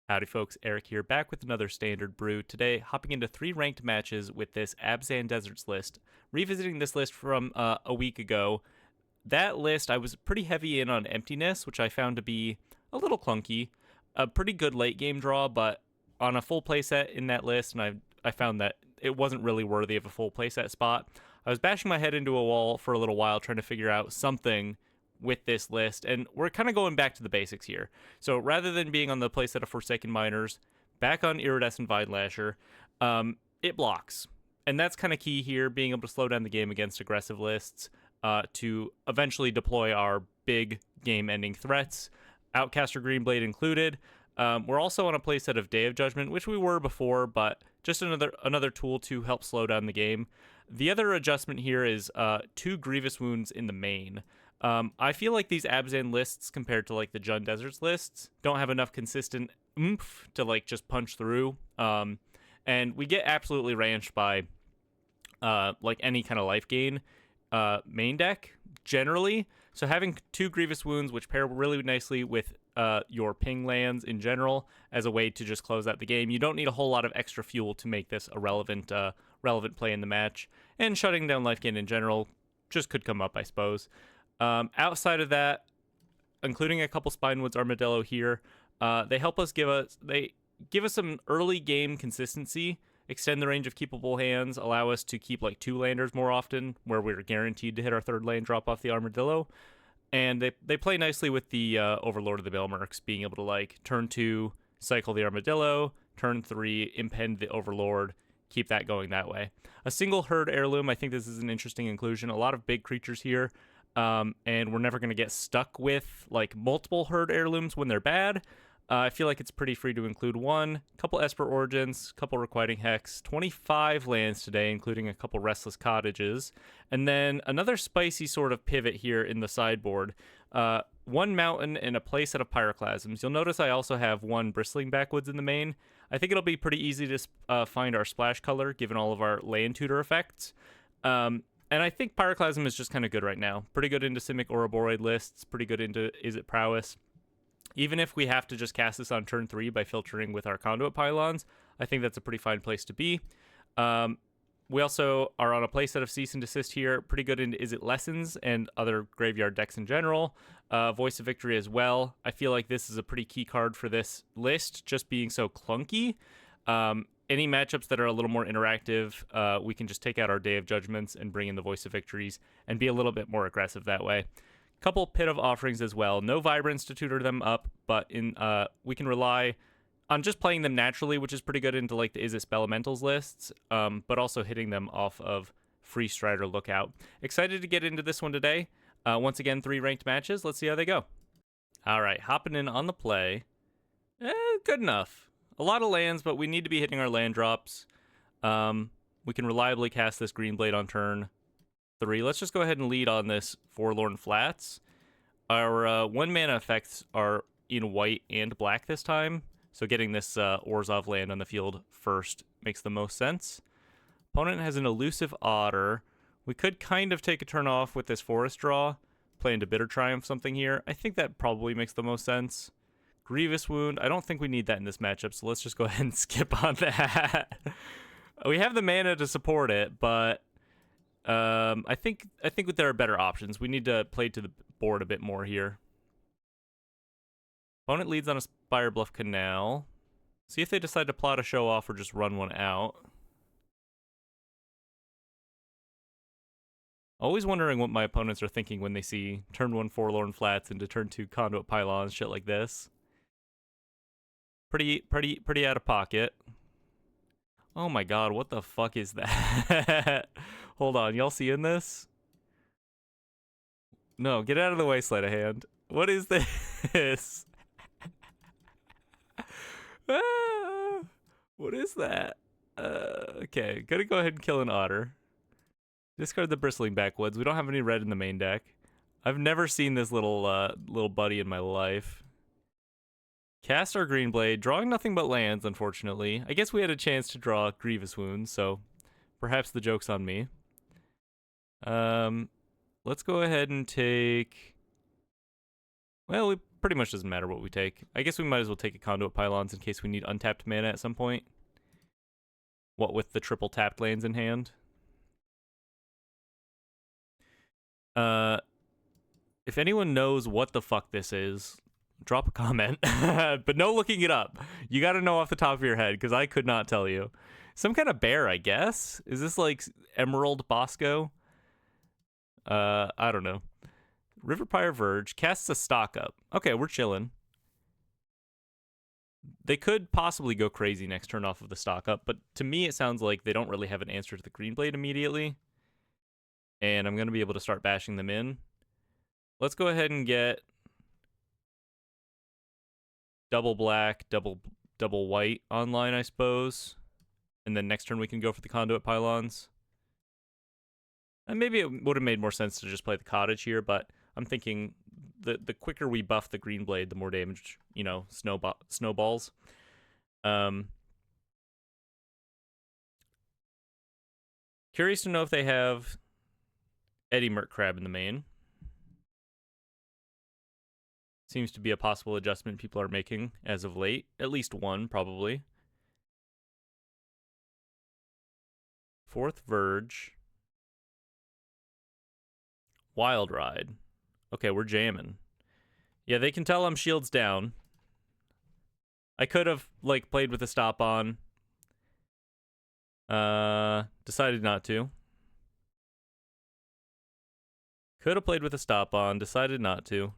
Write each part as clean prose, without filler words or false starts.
Howdy folks, Eric here, back with another standard brew. Today, hopping into 3 ranked matches with this Abzan Deserts list. Revisiting this list from a week ago. That list, I was pretty heavy in on Emptiness, which I found to be a little clunky. A pretty good late game draw, but on a full playset in that list, and I found that it wasn't really worthy of a full playset spot. I was bashing my head into a wall for a little while trying to figure out something with this list, and we're kind of going back to the basics here. So rather than being on the playset of Forsaken Miners, back on Iridescent Vine Lasher, it blocks. And that's kind of key here, being able to slow down the game against aggressive lists to eventually deploy our big game-ending threats, Outcaster Greenblade included. We're also on a playset of Day of Judgment, which we were before, but just another tool to help slow down the game. The other adjustment here is 2 Grievous Wounds in the main. I feel like these Abzan lists compared to like the Jund Deserts lists don't have enough consistent oomph to like just punch through. And we get absolutely ranched by like any kind of life gain main deck generally. So having 2 Grievous Wounds, which pair really nicely with your ping lands in general as a way to just close out the game. You don't need a whole lot of extra fuel to make this a relevant play in the match. And shutting down life gain in general just could come up, I suppose. Outside of that, including a couple Spinewoods Armadillo here, they give us some early game consistency, extend the range of keepable hands, allow us to keep like 2 landers more often, where we're guaranteed to hit our 3rd land drop off the Armadillo. And they play nicely with the Overlord of the Belmerks, being able to like turn 2, cycle the Armadillo, turn 3, impend the Overlord, keep that going that way. A single herd heirloom, I think this is an interesting inclusion. A lot of big creatures here. And we're never going to get stuck with like multiple herd heirlooms when they're bad. I feel like it's pretty free to include 1, couple Esper Origins, couple Requiting Hex, 25 lands today, including a couple Restless Cottages, and then another spicy sort of pivot here in the sideboard. 1 Mountain and a playset of Pyroclasms. You'll notice I also have 1 Bristling Backwoods in the main. I think it'll be pretty easy to find our splash color given all of our land tutor effects. And I think Pyroclasm is just kind of good right now. Pretty good into Simic Ouroboros lists, pretty good into Izzzet Prowess. Even if we have to just cast this on turn 3 by filtering with our Conduit Pylons, I think that's a pretty fine place to be. We also are on a playset of Cease and Desist here. Pretty good into Izzet Lessons and other graveyard decks in general. Voice of Victory as well. I feel like this is a pretty key card for this list, just being so clunky. Any matchups that are a little more interactive, we can just take out our Day of Judgments and bring in the Voice of Victories and be a little bit more aggressive that way. Couple Pit of Offerings as well. No Vibrance to tutor them up, but we can rely on just playing them naturally, which is pretty good into like the Izzet Spelementals lists, but also hitting them off of Free Strider Lookout. Excited to get into this one today. Once again, 3 ranked matches. Let's see how they go. All right, hopping in on the play. Good enough. A lot of lands, but we need to be hitting our land drops. We can reliably cast this Greenblade on turn 3. Let's just go ahead and lead on this Forlorn Flats. Our 1 mana effects are in white and black this time, so getting this Orzhov land on the field first makes the most sense. Opponent has an Elusive Otter. We could kind of take a turn off with this Forest draw, play into Bitter Triumph something here. I think that probably makes the most sense. Grievous Wound, I don't think we need that in this matchup, so let's just go ahead and skip on that. We have the mana to support it, but I think there are better options. We need to play to the board a bit more here. Opponent leads on a Spire Bluff Canal. See if they decide to plot a show off or just run one out. Always wondering what my opponents are thinking when they see turn 1 Forlorn Flats into turn 2 Conduit Pylons, shit like this. Pretty out of pocket. Oh my god, what the fuck is that? Hold on, y'all seeing this? No, get out of the way, Sleight of Hand. What is this? What is that? Okay, gonna go ahead and kill an Otter. Discard the Bristling Backwoods. We don't have any red in the main deck. I've never seen this little buddy in my life. Cast our Greenblade, drawing nothing but lands, unfortunately. I guess we had a chance to draw Grievous Wounds, so perhaps the joke's on me. Let's go ahead and take... Well, we pretty much doesn't matter what we take. I guess we might as well take a Conduit Pylons in case we need untapped mana at some point. What with the triple tapped lands in hand. If anyone knows what the fuck this is, drop a comment. But no looking it up. You gotta know off the top of your head, because I could not tell you. Some kind of bear, I guess? Is this like Emerald Bosco? I don't know. Riverpire Verge casts a stock up. Okay, we're chilling. They could possibly go crazy next turn off of the stock up, but to me it sounds like they don't really have an answer to the Green Blade immediately. And I'm going to be able to start bashing them in. Let's go ahead and get double black, double white online, I suppose. And then next turn we can go for the Conduit Pylons. And maybe it would have made more sense to just play the Cottage here, but I'm thinking the quicker we buff the Green Blade, the more damage, you know, snowballs. Curious to know if they have Eddie Merc Crab in the main. Seems to be a possible adjustment people are making as of late. At least one, probably. Fourth Verge. Wild Ride. Okay, we're jamming. Yeah, they can tell I'm shields down. I could have, like, played with a stop on. Decided not to. Could have played with a stop on. Decided not to.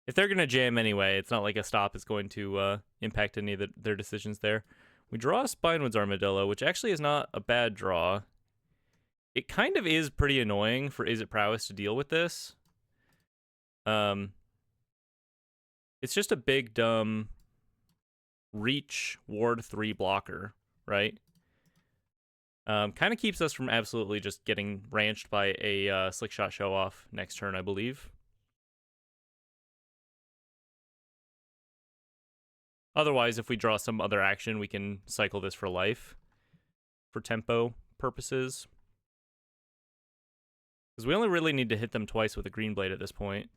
If they're going to jam anyway, it's not like a stop is going to impact any of their decisions there. We draw a Spinewoods Armadillo, which actually is not a bad draw. It kind of is pretty annoying for Izzzet Prowess to deal with this. It's just a big, dumb reach ward 3 blocker, right? Kind of keeps us from absolutely just getting ranched by a Slick Shot Show-Off next turn, I believe. Otherwise, if we draw some other action, we can cycle this for life for tempo purposes. Because we only really need to hit them twice with a Green Blade at this point.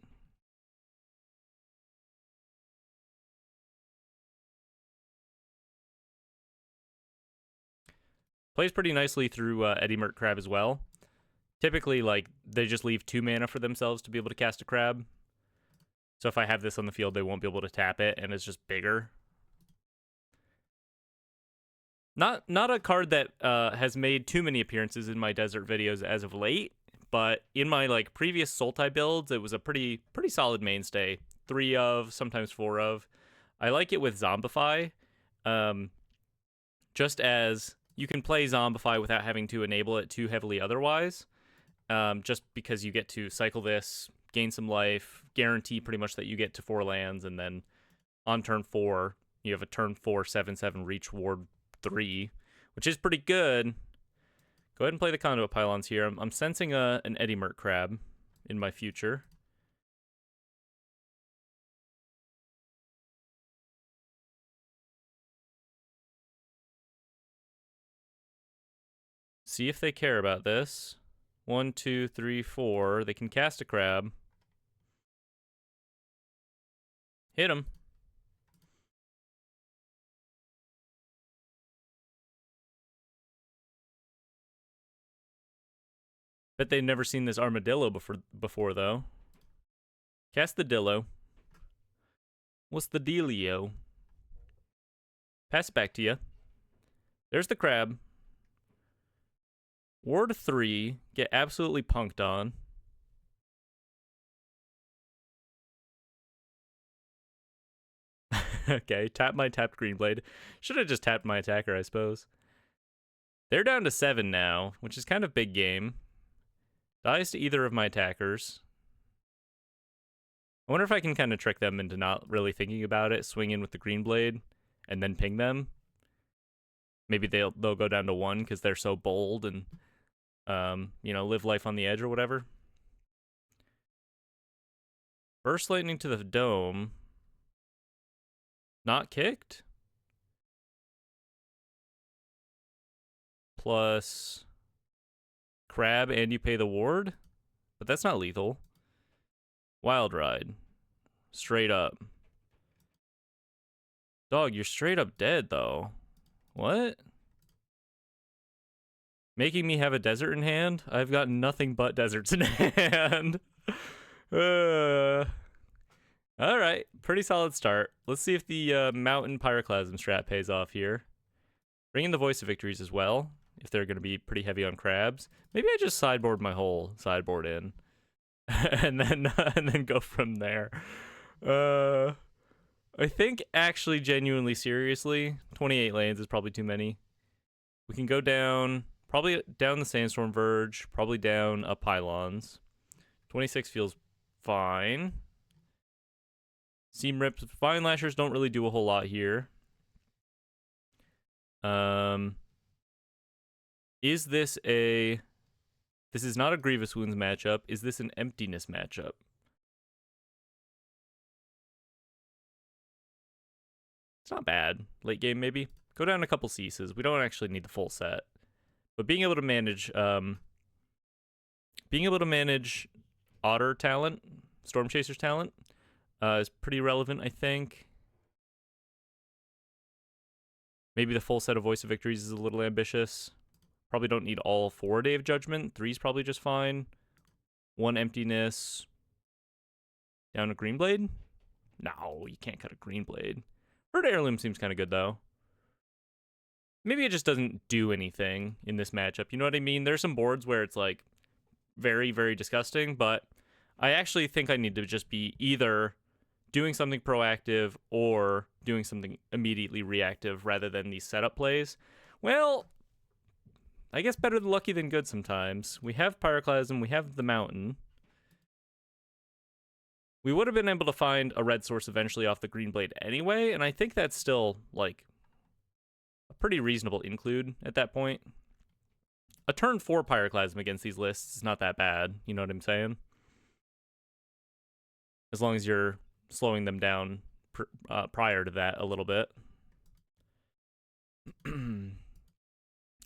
Plays pretty nicely through Eddie Merc Crab as well. Typically, like, they just leave 2 mana for themselves to be able to cast a crab. So if I have this on the field, they won't be able to tap it, and it's just bigger. Not a card that has made too many appearances in my desert videos as of late, but in my like previous Sultai builds, it was a pretty solid mainstay. 3 of, sometimes 4 of. I like it with Zombify, just as you can play Zombify without having to enable it too heavily otherwise, just because you get to cycle this, gain some life, guarantee pretty much that you get to 4 lands, and then on turn 4, you have a turn 4 7/7 reach ward 3, which is pretty good. Go ahead and play the Conduit Pylons here. I'm sensing an Eddie Merc Crab in my future. See if they care about this. 1, 2, 3, 4. They can cast a crab. Hit him. Bet they've never seen this armadillo before though. Cast the Dillo. What's the dealio? Pass it back to you. There's the crab. Ward 3. Get absolutely punked on. Okay, tap my tapped Green Blade. Should have just tapped my attacker, I suppose. They're down to 7 now, which is kind of big game. Dies to either of my attackers. I wonder if I can kind of trick them into not really thinking about it, swing in with the Green Blade, and then ping them. Maybe they'll go down to 1 because they're so bold and, you know, live life on the edge or whatever. Burst Lightning to the Dome. Not kicked? Plus crab and you pay the ward? But that's not lethal. Wild Ride. Straight up. Dog, you're straight up dead, though. What? Making me have a desert in hand? I've got nothing but deserts in hand. Alright, pretty solid start. Let's see if the Mountain Pyroclasm strat pays off here. Bring in the Voice of Victories as well, if they're going to be pretty heavy on crabs. Maybe I just sideboard my whole sideboard in. and then go from there. I think actually genuinely seriously, 28 lands is probably too many. We can go down, probably down the Sandstorm Verge, probably down Pylons. 26 feels fine. Seam Rips, Vine Lashers don't really do a whole lot here. Is this a... This is not a Grievous Wounds matchup. Is this an Emptiness matchup? It's not bad. Late game, maybe. Go down a couple ceases. We don't actually need the full set. But being able to manage... Otter talent, Storm Chaser's talent, is pretty relevant, I think. Maybe the full set of Voice of Victories is a little ambitious. Probably don't need all 4 Day of Judgment. 3's probably just fine. 1 Emptiness. Down a Greenblade? No, you can't cut a Greenblade. Bird Heirloom seems kind of good, though. Maybe it just doesn't do anything in this matchup. You know what I mean? There's some boards where it's like very, very disgusting, but I actually think I need to just be either doing something proactive or doing something immediately reactive rather than these setup plays. Well, I guess better lucky than good sometimes. We have Pyroclasm, we have the Mountain. We would have been able to find a red source eventually off the Green Blade anyway, and I think that's still, like, a pretty reasonable include at that point. A turn 4 Pyroclasm against these lists is not that bad, you know what I'm saying? As long as you're slowing them down prior to that a little bit.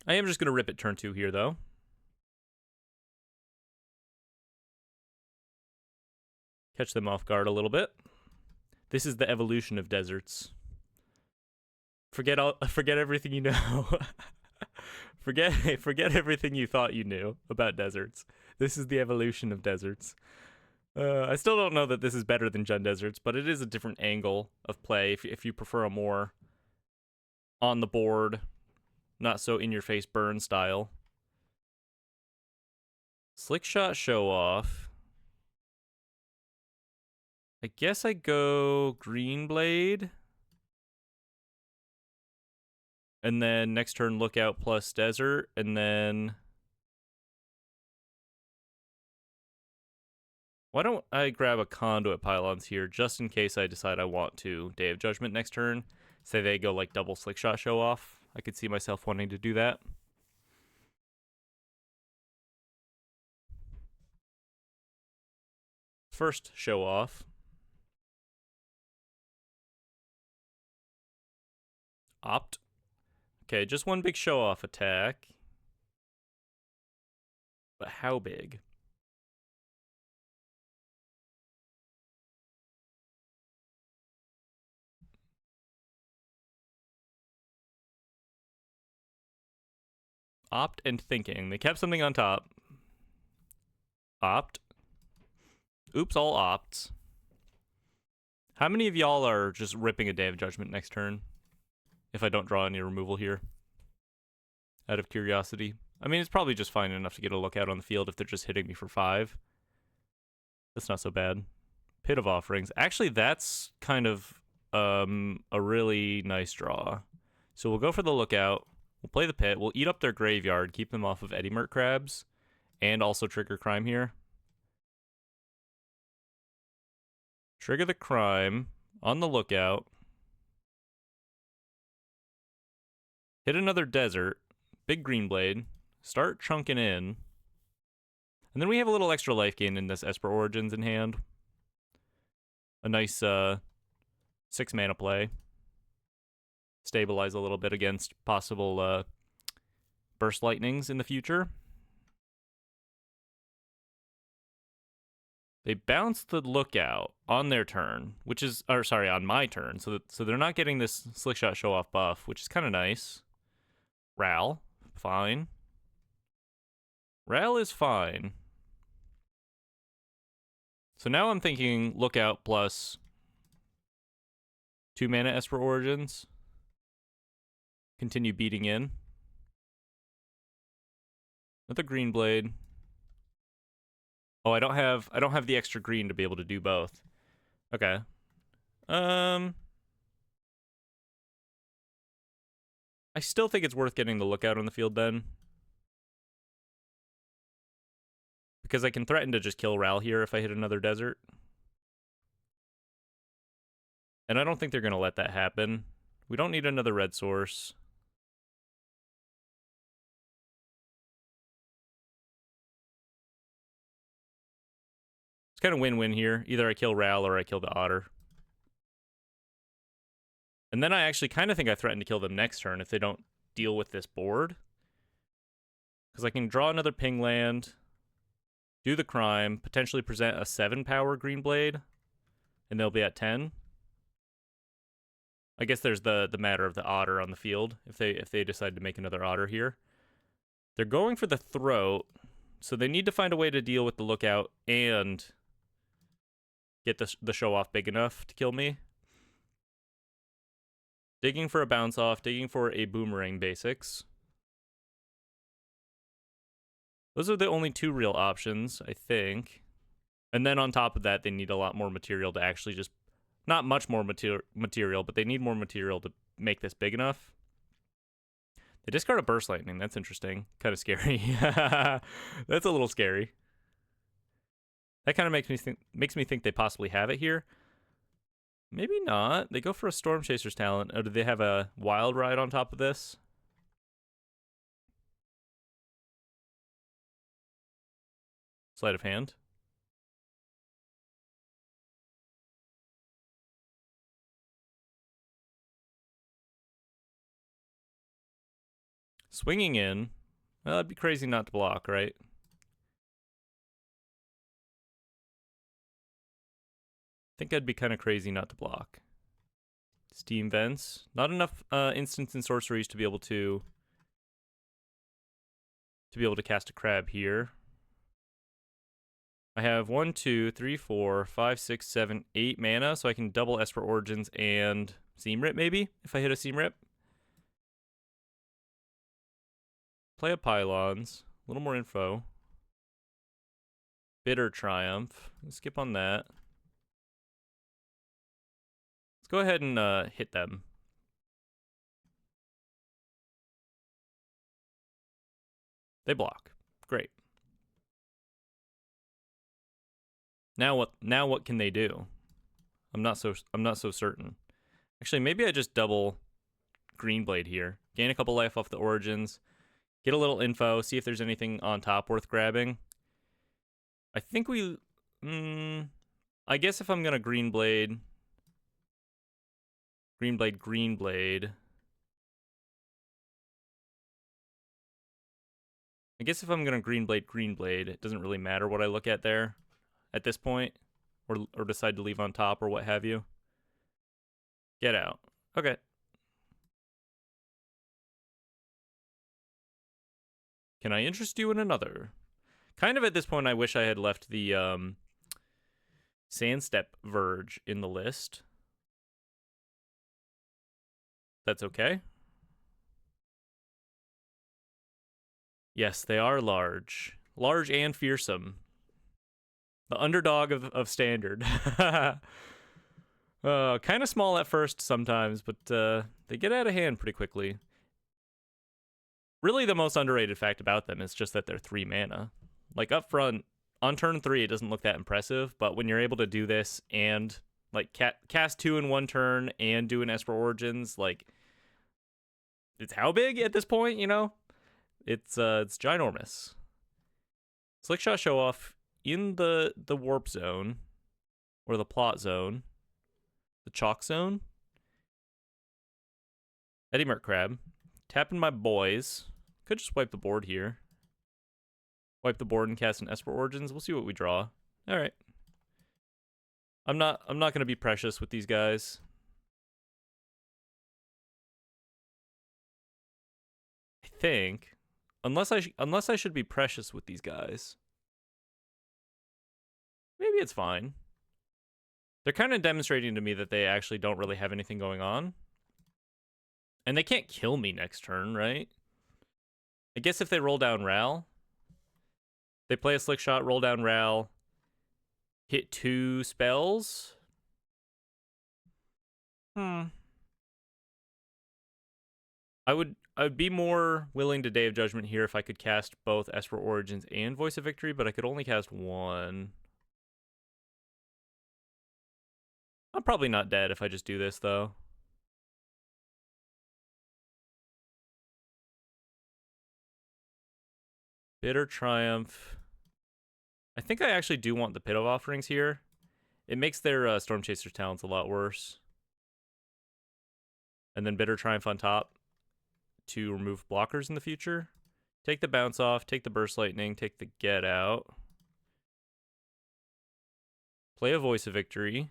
I am just going to rip it turn 2 here, though. Catch them off guard a little bit. This is the evolution of deserts. Forget everything you know. forget everything you thought you knew about deserts. This is the evolution of deserts. I still don't know that this is better than Jund Deserts, but it is a different angle of play if you prefer a more on the board, not so in-your-face burn style. Slick Shot Show Off. I guess I go Green Blade. And then next turn Lookout plus Desert, and then... Why don't I grab a Conduit Pylons here, just in case I decide I want to Day of Judgment next turn? Say they go like double Slick Shot Show Off. I could see myself wanting to do that. First Show Off. Opt. Okay, just one big Show Off attack. But how big? Opt and Thinking. They kept something on top. Opt. Oops, all opts. How many of y'all are just ripping a Day of Judgment next turn? If I don't draw any removal here. Out of curiosity. I mean, it's probably just fine enough to get a lookout on the field if they're just hitting me for 5. That's not so bad. Pit of Offerings. Actually, that's kind of a really nice draw. So we'll go for the lookout. We'll play the pit. We'll eat up their graveyard, keep them off of Eddy Mert crabs, and also trigger crime here. Trigger the crime on the lookout. Hit another desert. Big Green Blade. Start chunking in. And then we have a little extra life gain in this Esper Origins in hand. A nice 6 mana play. Stabilize a little bit against possible burst lightnings in the future. They bounce the Lookout on their turn, which is, or sorry, on my turn. So they're not getting this Slickshot Show Off buff, which is kind of nice. Ral, fine. Ral is fine. So now I'm thinking Lookout plus 2 mana Esper Origins. Continue beating in. Another Green Blade. Oh, I don't have the extra green to be able to do both. Okay. I still think it's worth getting the Lookout on the field then. Because I can threaten to just kill Ral here if I hit another desert. And I don't think they're going to let that happen. We don't need another red source. It's kind of win-win here. Either I kill Ral or I kill the Otter. And then I actually kind of think I threaten to kill them next turn if they don't deal with this board. Because I can draw another ping land, do the crime, potentially present a 7-power Green Blade, and they'll be at 10. I guess there's the matter of the Otter on the field, if they decide to make another Otter here. They're going for the Throat, so they need to find a way to deal with the Lookout and get the show off big enough to kill me. Digging for a bounce off, digging for a boomerang basics. Those are the only 2 real options, I think. And then on top of that, they need a lot more material to actually just... Not much more material, but they need more material to make this big enough. They discard a Burst Lightning. That's interesting. Kind of scary. That's a little scary. That kind of makes me think they possibly have it here. Maybe not. They go for a Storm Chaser's talent. Or do they have a Wild Ride on top of this? Sleight of hand. Swinging in. Well, it'd be crazy not to block, right? I think I'd be kind of crazy not to block. Steam Vents. Not enough instants and sorceries to be able to cast a crab here. I have 1, 2, 3, 4, 5, 6, 7, 8 mana, so I can double Esper Origins and Seam Rip maybe, if I hit a Seam Rip. Play a Pylons. A little more info. Bitter Triumph. Let's skip on that. Let's go ahead and hit them. They block. Great. Now what can they do? I'm not so certain. Actually, maybe I just double Green Blade here. Gain a couple life off the Origins. Get a little info, see if there's anything on top worth grabbing. I think we... I guess if I'm going to Green Blade... Green Blade... I guess if I'm going to Green Blade, it doesn't really matter what I look at there at this point. Or decide to leave on top or what have you. Get out. Okay. Can I interest you in another? Kind of at this point, I wish I had left the Sandstep Verge in the list. That's okay. Yes, they are large. Large and fearsome. The underdog of Standard. Kind of small at first sometimes, but they get out of hand pretty quickly. Really, the most underrated fact about them is just that they're 3 mana. Like, up front, on turn 3, it doesn't look that impressive, but when you're able to do this and, like, cast 2 in 1 turn and do an Esper Origins, like, it's how big at this point, you know? It's ginormous. Slickshot Show Off in the Warp Zone, or the Plot Zone, the Chalk Zone. Eddie Merc Crab. Tapping my boys. Could just wipe the board here. Wipe the board and cast an Esper Origins. We'll see what we draw. Alright. I'm not gonna be precious with these guys. I think. Unless I should be precious with these guys. Maybe it's fine. They're kind of demonstrating to me that they actually don't really have anything going on. And they can't kill me next turn, right? I guess if they roll down Ral, they play a slick shot, roll down Ral, hit 2 spells. I'd be more willing to Day of Judgment here if I could cast both Esper Origins and Voice of Victory, but I could only cast one. I'm probably not dead if I just do this, though. Bitter Triumph. I think I actually do want the Pit of Offerings here. It makes their Storm Chaser's talents a lot worse. And then Bitter Triumph on top to remove blockers in the future. Take the Bounce off, take the Burst Lightning, take the Get Out. Play a Voice of Victory.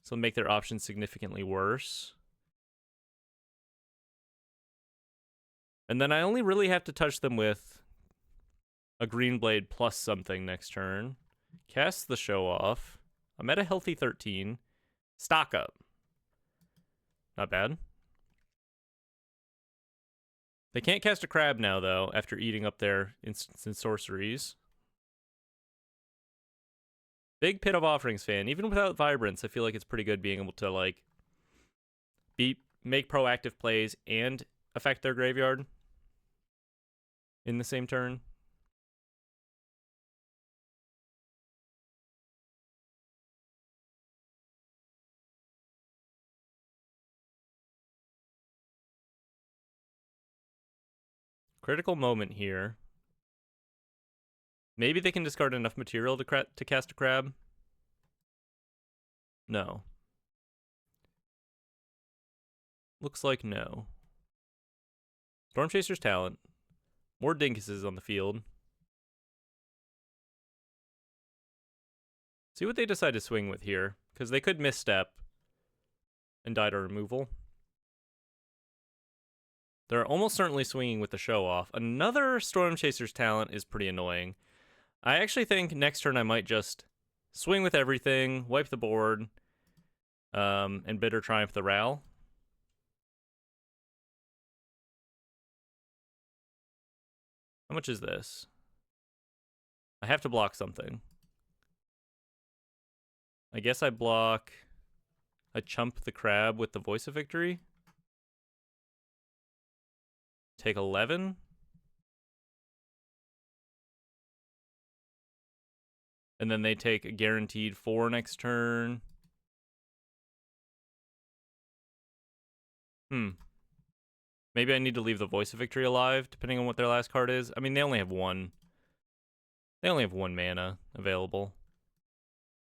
So make their options significantly worse. And then I only really have to touch them with a Green Blade plus something next turn. Cast the Show Off. I'm at a healthy 13. Stock up. Not bad. They can't cast a crab now, though, after eating up their instants and sorceries. Big Pit of Offerings fan. Even without Vibrance, I feel like it's pretty good being able to, like, make proactive plays and affect their graveyard in the same turn. Critical moment here. Maybe they can discard enough material to cast a crab. No. Looks like no. Storm Chaser's talent. More Dinkuses on the field. See what they decide to swing with here, because they could misstep and die to removal. They're almost certainly swinging with the Show Off. Another Storm Chaser's talent is pretty annoying. I actually think next turn I might just swing with everything, wipe the board, and Bitter Triumph the Ral. How much is this? I have to block something. I guess I block... I chump the crab with the Voice of Victory. Take 11. And then they take a guaranteed 4 next turn. Maybe I need to leave the Voice of Victory alive, depending on what their last card is. I mean, they only have one. They only have 1 mana available.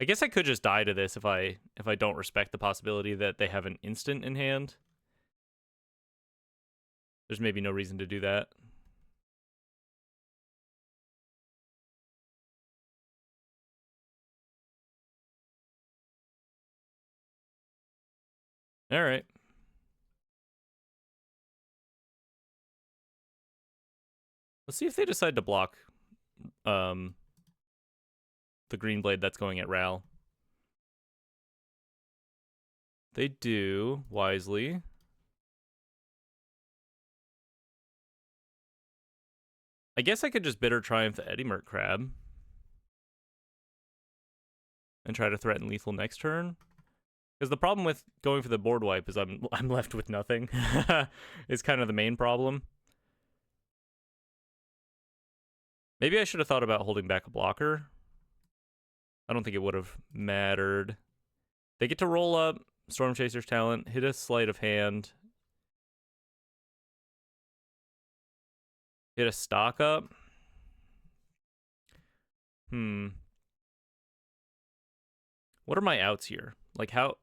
I guess I could just die to this if I don't respect the possibility that they have an instant in hand. There's maybe no reason to do that. All right. Let's see if they decide to block the Green Blade that's going at Ral. They do, wisely. I guess I could just Bitter Triumph the Edimurt Crab and try to threaten lethal next turn. Because the problem with going for the board wipe is I'm left with nothing. It's kind of the main problem. Maybe I should have thought about holding back a blocker. I don't think it would have mattered. They get to roll up Storm Chaser's talent, hit a sleight of hand, hit a stock up. What are my outs here? Like, how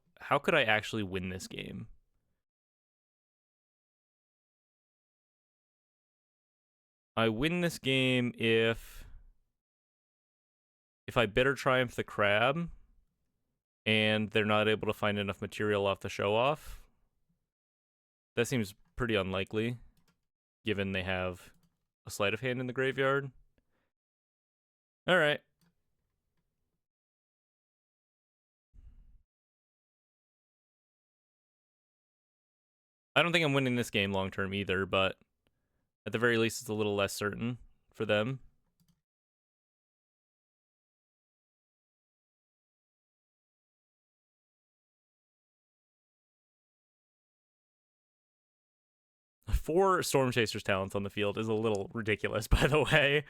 could I actually win this game? I win this game if I Bitter Triumph the crab and they're not able to find enough material off the show off. That seems pretty unlikely, given they have a sleight of hand in the graveyard. All right. I don't think I'm winning this game long term either, but at the very least, it's a little less certain for them. Four Storm Chasers talents on the field is a little ridiculous, by the way.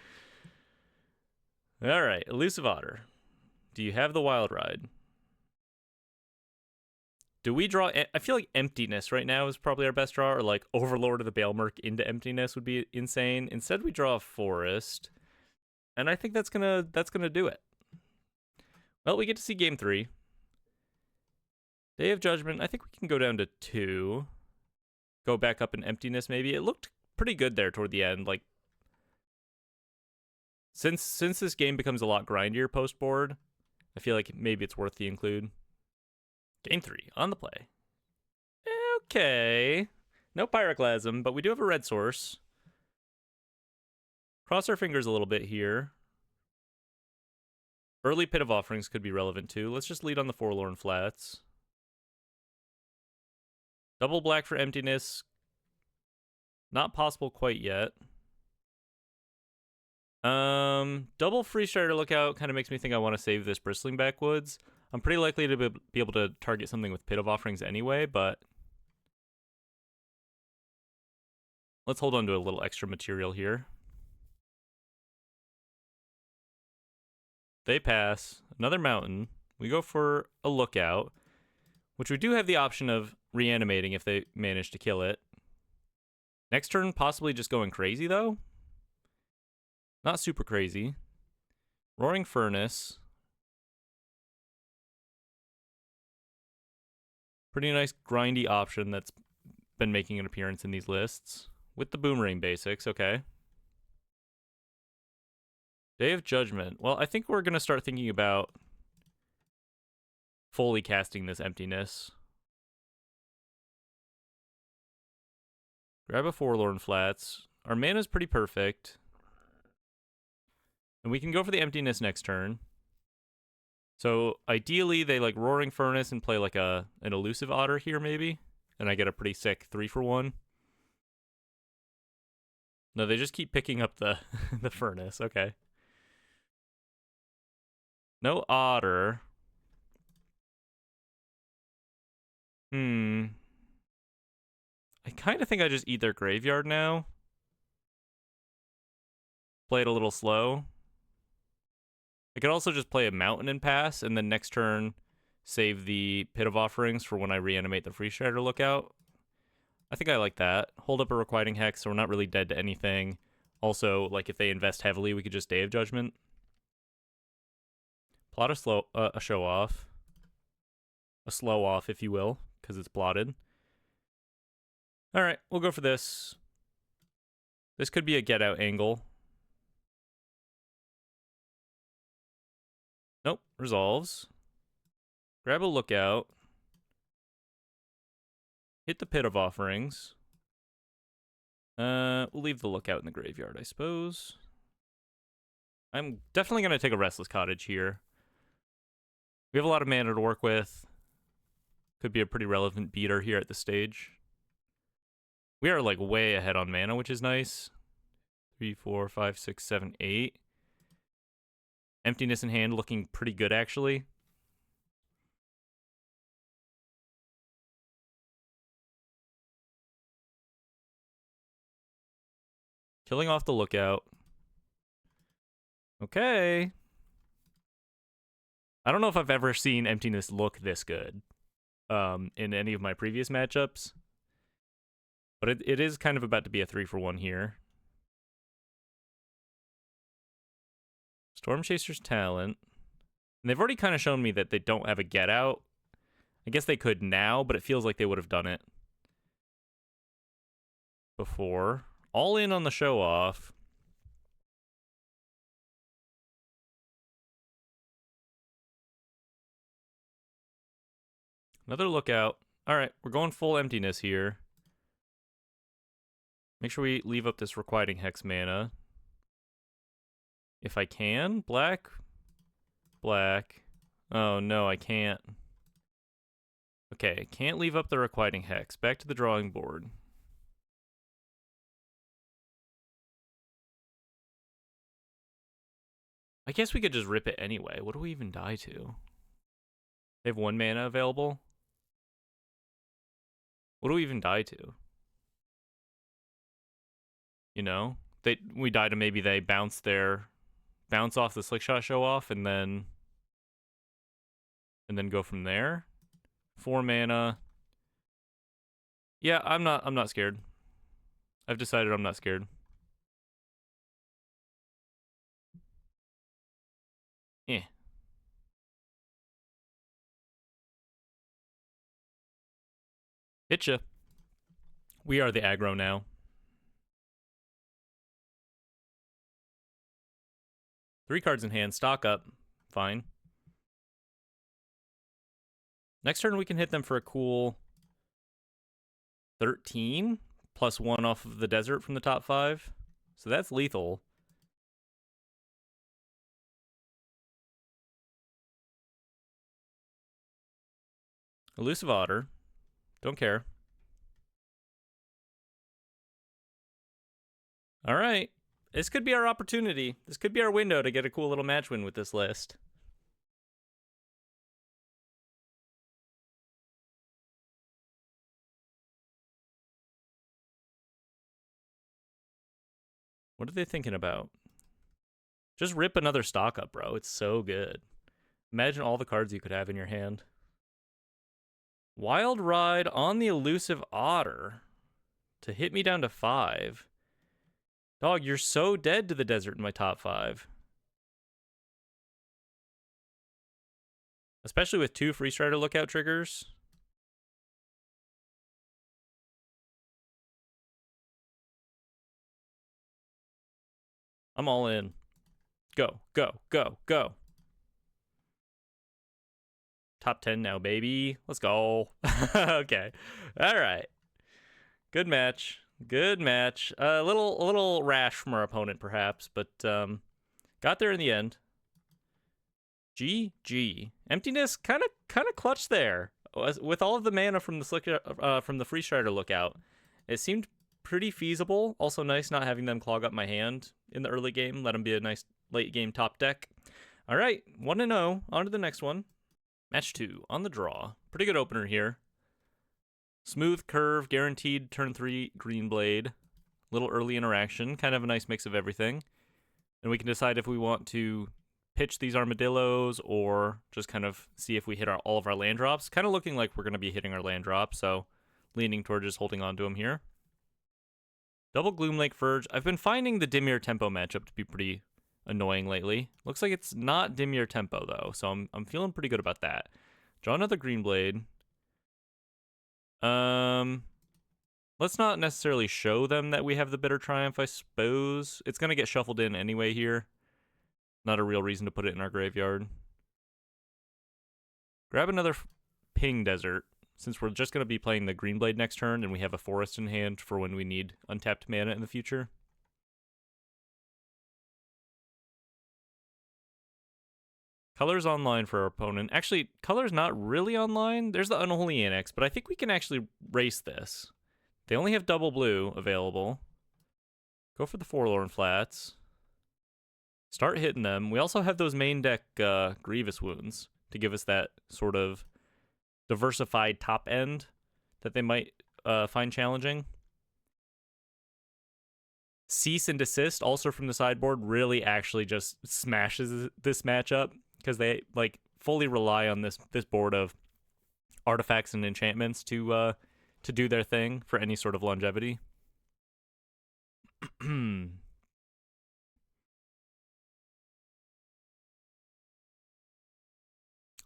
All right, Elusive Otter. Do you have the Wild Ride? Do we draw? I feel like Emptiness right now is probably our best draw, or like Overlord of the Balemurk into Emptiness would be insane. Instead, we draw a Forest, and I think that's gonna do it. Well, we get to see Game 3. Day of Judgment. I think we can go down to 2. Go back up in Emptiness, maybe. It looked pretty good there toward the end. Like, since this game becomes a lot grindier post board, I feel like maybe it's worth the include. Game 3 on the play. Okay. No Pyroclasm, but we do have a red source. Cross our fingers a little bit here. Early Pit of Offerings could be relevant too. Let's just lead on the Forlorn Flats. Double black for Emptiness. Not possible quite yet. Double Free Strider Lookout kind of makes me think I want to save this Bristling Backwoods. I'm pretty likely to be able to target something with Pit of Offerings anyway, but let's hold on to a little extra material here. They pass. Another mountain. We go for a Lookout, which we do have the option of reanimating if they manage to kill it. Next turn, possibly just going crazy, though. Not super crazy. Roaring Furnace. Pretty nice grindy option that's been making an appearance in these lists. With the Boomerang basics, okay. Day of Judgment. Well, I think we're going to start thinking about fully casting this Emptiness. Grab a Forlorn Flats. Our mana's pretty perfect. And we can go for the Emptiness next turn. So ideally, they like Roaring Furnace and play like an Elusive Otter here, maybe. And I get a pretty sick 3-for-1. No, they just keep picking up the, the Furnace. Okay. No Otter. I kind of think I just eat their graveyard now. Play it a little slow. I could also just play a Mountain and pass, and then next turn save the Pit of Offerings for when I reanimate the Free Strider Lookout. I think I like that. Hold up a Requiting Hex, so we're not really dead to anything. Also, like if they invest heavily, we could just Day of Judgment. Plot a show off. A slow off, if you will, because it's plotted. All right, we'll go for this. This could be a get out angle. Nope, resolves. Grab a Lookout. Hit the Pit of Offerings. We'll leave the Lookout in the graveyard, I suppose. I'm definitely going to take a Restless Cottage here. We have a lot of mana to work with. Could be a pretty relevant beater here at this stage. We are like way ahead on mana, which is nice. 3, 4, 5, 6, 7, 8. Emptiness in hand looking pretty good, actually. Killing off the Lookout. Okay. I don't know if I've ever seen Emptiness look this good in any of my previous matchups. But it is kind of about to be a 3-for-1 here. Storm Chaser's talent. And they've already kind of shown me that they don't have a get out. I guess they could now, but it feels like they would have done it before. All in on the show off. Another lookout. All right, we're going full emptiness here. Make sure we leave up this requiting hex mana. If I can. Black. Black. Oh, no, I can't. Okay, can't leave up the requiting hex. Back to the drawing board. I guess we could just rip it anyway. What do we even die to? They have 1 mana available? What do we even die to? You know? We die to maybe they bounce off the Slickshot show off and then go from there. 4 mana. Yeah, I'm not scared. I've decided I'm not scared. Eh. Hitcha. We are the aggro now. 3 cards in hand, stock up. Fine. Next turn we can hit them for a cool 13 plus 1 off of the desert from the top 5. So that's lethal. Elusive Otter. Don't care. All right. This could be our opportunity. This could be our window to get a cool little match win with this list. What are they thinking about? Just rip another stock up, bro. It's so good. Imagine all the cards you could have in your hand. Wild Ride on the Elusive Otter to hit me down to 5. Dog, you're so dead to the desert in my top 5. Especially with 2 Free Strider lookout triggers. I'm all in. Go, go, go, go. Top 10 now, baby. Let's go. Okay. All right. Good match. Good match. A little rash from our opponent, perhaps, but got there in the end. GG. Emptiness kind of clutch there with all of the mana from the Free Strider lookout. It seemed pretty feasible. Also nice not having them clog up my hand in the early game. Let them be a nice late game top deck. All right, 1-0. On to the next one. Match 2 on the draw. Pretty good opener here. Smooth curve, guaranteed turn 3 green blade. Little early interaction, kind of a nice mix of everything. And we can decide if we want to pitch these armadillos or just kind of see if we hit all of our land drops. Kind of looking like we're going to be hitting our land drops, so leaning toward just holding on to them here. Double Gloomlake Verge. I've been finding the Dimir tempo matchup to be pretty annoying lately. Looks like it's not Dimir tempo though, so I'm feeling pretty good about that. Draw another green blade. Let's not necessarily show them that we have the Bitter Triumph, I suppose. It's gonna get shuffled in anyway here. Not a real reason to put it in our graveyard. Grab another Ping Desert, since we're just gonna be playing the green blade next turn and we have a forest in hand for when we need untapped mana in the future. Color's online for our opponent. Actually, color's not really online. There's the Unholy Annex, but I think we can actually race this. They only have double blue available. Go for the Forlorn Flats. Start hitting them. We also have those main deck Grievous Wounds to give us that sort of diversified top end that they might find challenging. Cease and Desist, also from the sideboard, really actually just smashes this matchup, because they like fully rely on this board of artifacts and enchantments to do their thing for any sort of longevity. On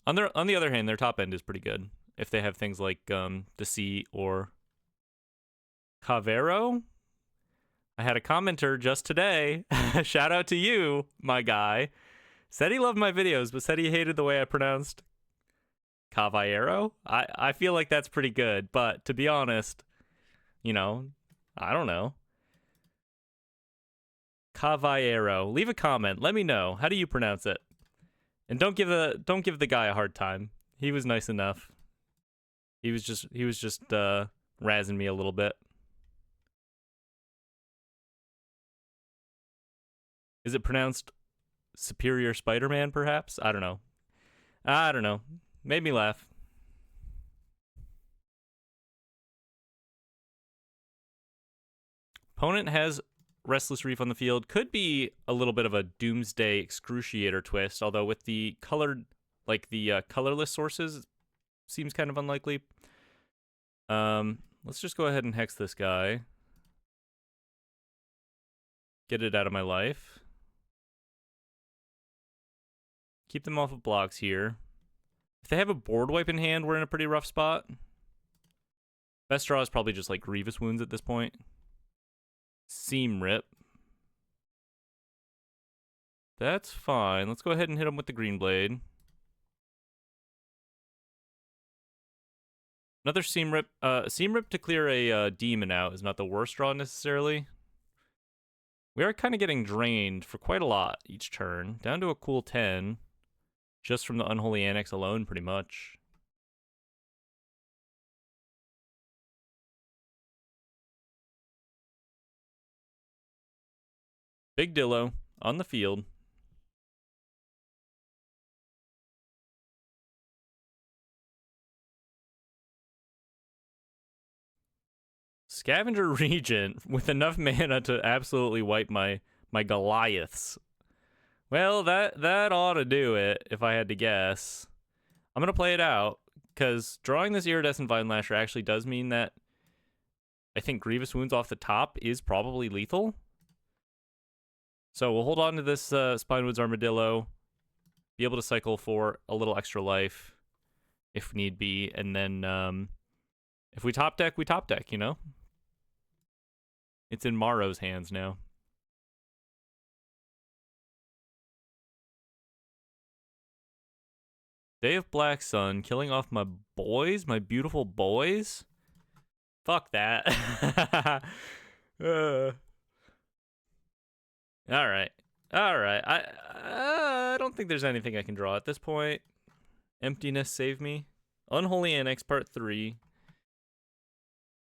the other hand, their top end is pretty good if they have things like Deceit or Cavero. I had a commenter just today. Shout out to you, my guy. Said he loved my videos, but said he hated the way I pronounced Caballero? I feel like that's pretty good, but to be honest, you know, I don't know. Caballero. Leave a comment. Let me know. How do you pronounce it? And don't give the guy a hard time. He was nice enough. He was just razzing me a little bit. Is it pronounced Superior Spider-Man, perhaps? I don't know. I don't know. Made me laugh. Opponent has Restless Reef on the field. Could be a little bit of a Doomsday Excruciator twist, although with the colored, like the colorless sources, seems kind of unlikely. Let's just go ahead and hex this guy. Get it out of my life. Keep them off of blocks here. If they have a board wipe in hand, we're in a pretty rough spot. Best draw is probably just like Grievous Wounds at this point. Seam Rip. That's fine. Let's go ahead and hit him with the Green Blade. Another Seam Rip. Seam Rip to clear a demon out is not the worst draw necessarily. We are kind of getting drained for quite a lot each turn. Down to a cool 10. Just from the Unholy Annex alone, pretty much. Big Dillo on the field. Scavenger Regent with enough mana to absolutely wipe my Goliaths. Well, that ought to do it, if I had to guess. I'm going to play it out, because drawing this Iridescent Vine Lasher actually does mean that I think Grievous Wounds off the top is probably lethal. So we'll hold on to this Spinewoods Armadillo, be able to cycle for a little extra life if need be, and then if we top deck, we top deck, you know? It's in Morrow's hands now. Day of Black Sun, killing off my boys, my beautiful boys. Fuck that. All right. I don't think there's anything I can draw at this point. Emptiness, save me. Unholy Annex, part 3.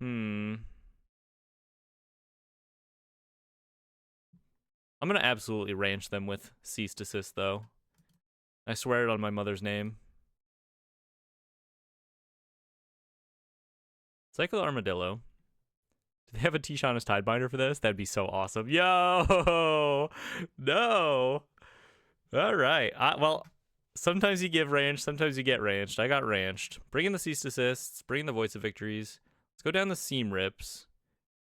I'm gonna absolutely ranch them with Cease Desist, though. I swear it on my mother's name. Cycle Armadillo. Do they have a Tishana's Tidebinder for this? That'd be so awesome. Yo! No! Alright. Well, sometimes you give ranch, sometimes you get ranched. I got ranched. Bring in the Cease Desists, bring in the Voice of Victories. Let's go down the Seam Rips.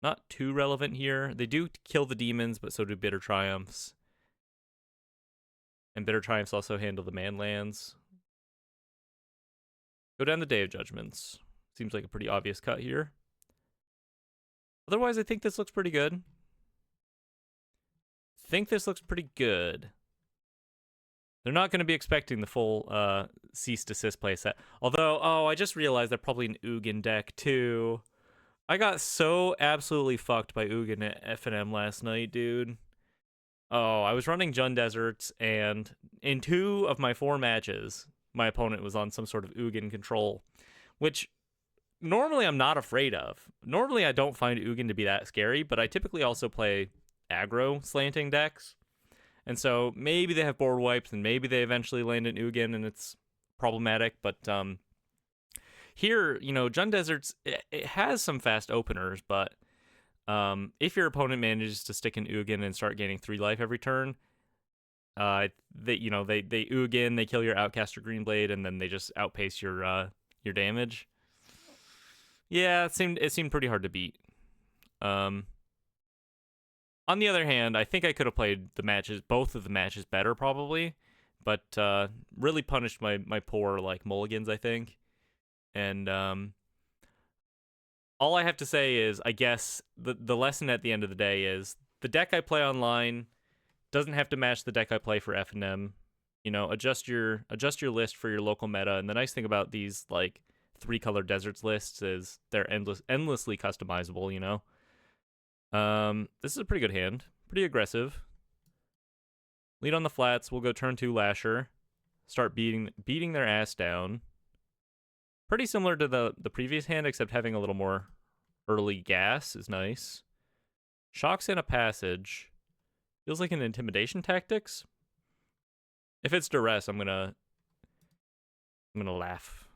Not too relevant here. They do kill the demons, but so do Bitter Triumphs. And Bitter Triumphs also handle the man lands. Go down the Day of Judgments. Seems like a pretty obvious cut here. Otherwise, I think this looks pretty good. They're not going to be expecting the full Cease Desist playset. Although, oh, I just realized they're probably an Ugin deck too. I got so absolutely fucked by Ugin at FNM last night, dude. Oh, I was running Jund Deserts, and in 2 of my 4 matches, my opponent was on some sort of Ugin control, which normally I'm not afraid of. Normally I don't find Ugin to be that scary, but I typically also play aggro slanting decks. And so maybe they have board wipes, and maybe they eventually land an Ugin, and it's problematic, but here, you know, Jund Deserts, it has some fast openers, but if your opponent manages to stick an Ugin and start gaining 3 life every turn, they Ugin, they kill your Outcaster Greenblade, and then they just outpace your damage. Yeah, it seemed pretty hard to beat. On the other hand, I think I could have played both of the matches better probably, but really punished my poor like mulligans, I think. And all I have to say is, I guess the lesson at the end of the day is the deck I play online doesn't have to match the deck I play for FNM. you know, adjust your list for your local meta. And the nice thing about these like 3-color deserts lists is they're endlessly customizable, you know. This is a pretty good hand. Pretty aggressive. Lead on the flats. We'll go turn 2 Lasher. Start beating their ass down. Pretty similar to the previous hand, except having a little more early gas is nice. Shocks in a passage. Feels like an intimidation tactics. If it's duress, I'm gonna laugh.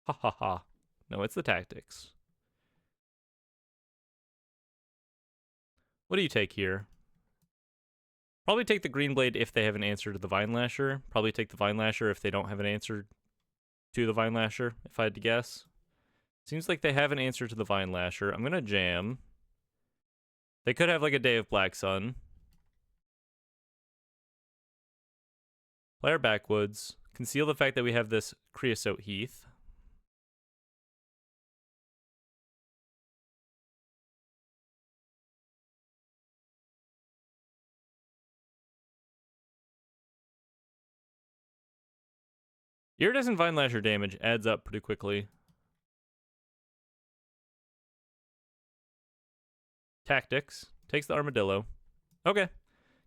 Ha ha ha. No, it's the tactics. What do you take here? Probably take the Green Blade if they have an answer to the Vine Lasher. Probably take the Vine Lasher if they don't have an answer to the Vine Lasher, if I had to guess. Seems like they have an answer to the Vine Lasher. I'm gonna jam. They could have like a Day of Black Sun. Play our backwoods. Conceal the fact that we have this Creosote Heath. Iridescent Vine Lasher damage adds up pretty quickly. Tactics. Takes the Armadillo. Okay.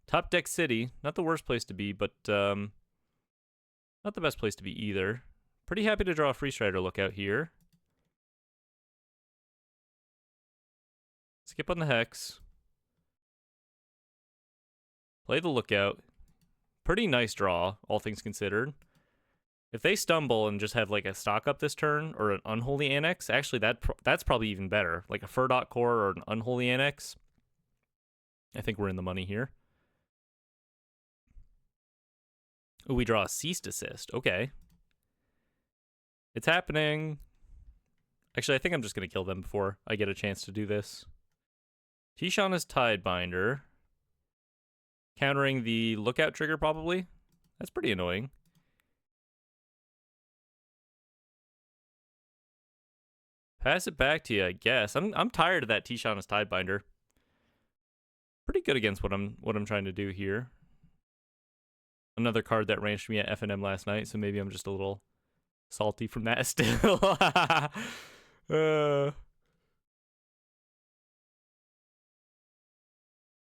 Top deck City. Not the worst place to be, but not the best place to be either. Pretty happy to draw a Free Strider Lookout here. Skip on the Hex. Play the Lookout. Pretty nice draw, all things considered. If they stumble and just have like a stock up this turn or an Unholy Annex, actually that's probably even better. Like a Furdot Core or an Unholy Annex. I think we're in the money here. Ooh, we draw a Cease Desist. Okay. It's happening. Actually, I think I'm just going to kill them before I get a chance to do this. Tishana's Tidebinder. Countering the Lookout trigger, probably. That's pretty annoying. Pass it back to you, I guess. I'm tired of that Tishana's Tidebinder. Pretty good against what I'm trying to do here. Another card that ranched me at FNM last night, so maybe I'm just a little salty from that still.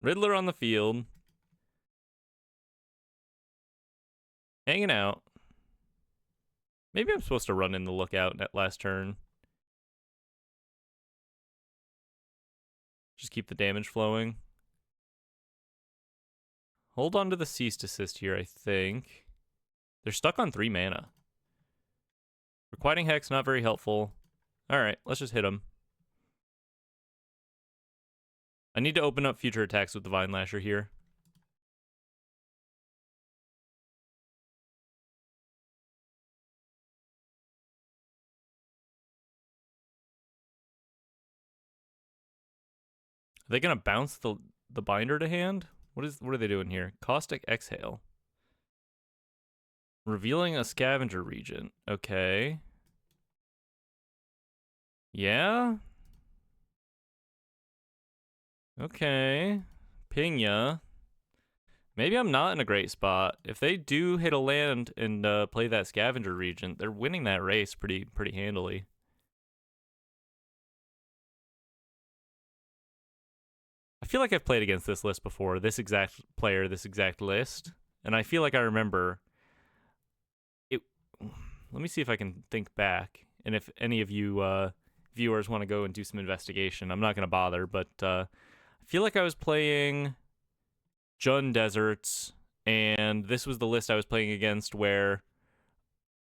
Riddler on the field. Hanging out. Maybe I'm supposed to run in the Lookout at last turn. Just keep the damage flowing. Hold on to the Cease Desist here, I think. They're stuck on 3 mana. Requiting Hex, not very helpful. Alright, let's just hit them. I need to open up future attacks with the Vine Lasher here. Are they gonna bounce the binder to hand? What are they doing here? Caustic Exhale. Revealing a Scavenger Regent. Okay. Yeah? Okay. Pina. Maybe I'm not in a great spot. If they do hit a land and play that Scavenger Regent, they're winning that race pretty handily. I feel like I've played against this list before, this exact player, this exact list, and I feel like I remember it. Let me see if I can think back, and if any of you viewers want to go and do some investigation, I'm not going to bother, but I feel like I was playing Jund Deserts, and this was the list I was playing against where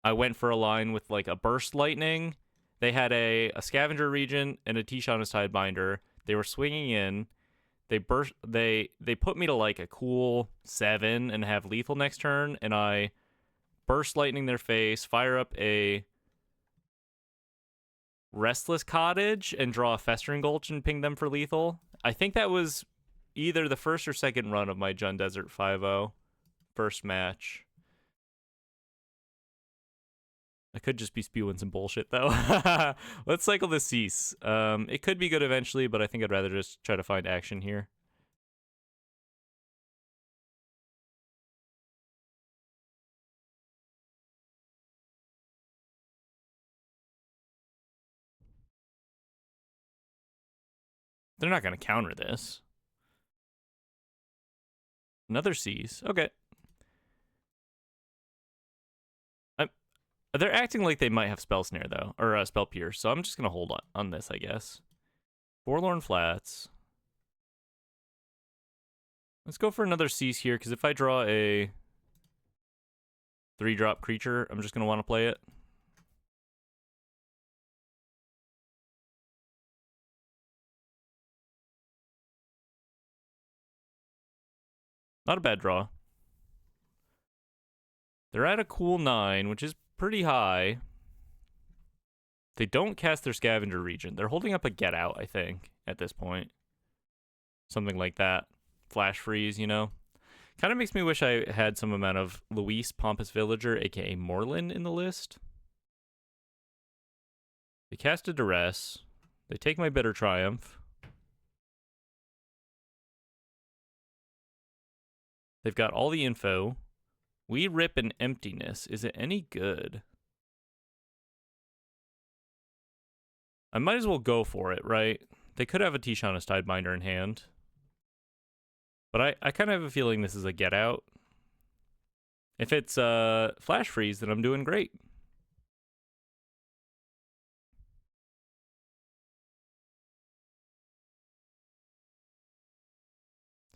I went for a line with like a Burst Lightning. They had a Scavenger Regent and a Tishana's Tidebinder. They were swinging in. They put me to like a cool 7 and have lethal next turn, and I Burst Lightning their face, fire up a Restless Cottage, and draw a Festering Gulch and ping them for lethal. I think that was either the first or second run of my Jund Desert 5-0 first match. I could just be spewing some bullshit, though. Let's cycle the Cease. It could be good eventually, but I think I'd rather just try to find action here. They're not going to counter this. Another Seize. Okay. They're acting like they might have Spell Snare, though. Or Spell Pierce. So I'm just going to hold on this, I guess. Forlorn Flats. Let's go for another Seize here, because if I draw a 3-drop creature, I'm just going to want to play it. Not a bad draw. They're at a cool 9, which is pretty high. They don't cast their Scavenger Regent. They're holding up a Get Out, I think, at this point. Something like that. Flash Freeze, you know? Kind of makes me wish I had some amount of Luis, Pompous Villager, aka Morlin, in the list. They cast a Duress. They take my Bitter Triumph. They've got all the info. We rip an Emptiness. Is it any good? I might as well go for it, right? They could have a Tishana's Tidebinder in hand. But I kind of have a feeling this is a Get Out. If it's Flash Freeze, then I'm doing great.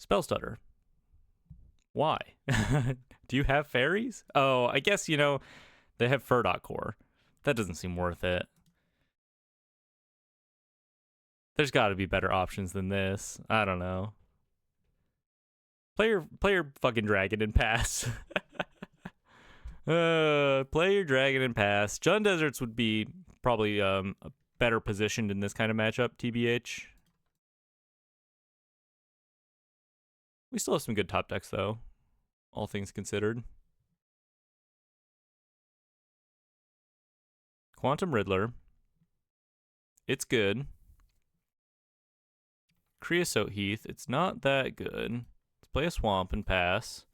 Spell Stutter. Why? Do you have fairies? Oh, I guess, you know, they have Furdot Core. That doesn't seem worth it. There's got to be better options than this. I don't know. Play your fucking dragon and pass. Play your dragon and pass. Abzan Deserts would be probably better positioned in this kind of matchup, TBH. We still have some good top decks, though, all things considered. Quantum Riddler. It's good. Creosote Heath. It's not that good. Let's play a Swamp and pass.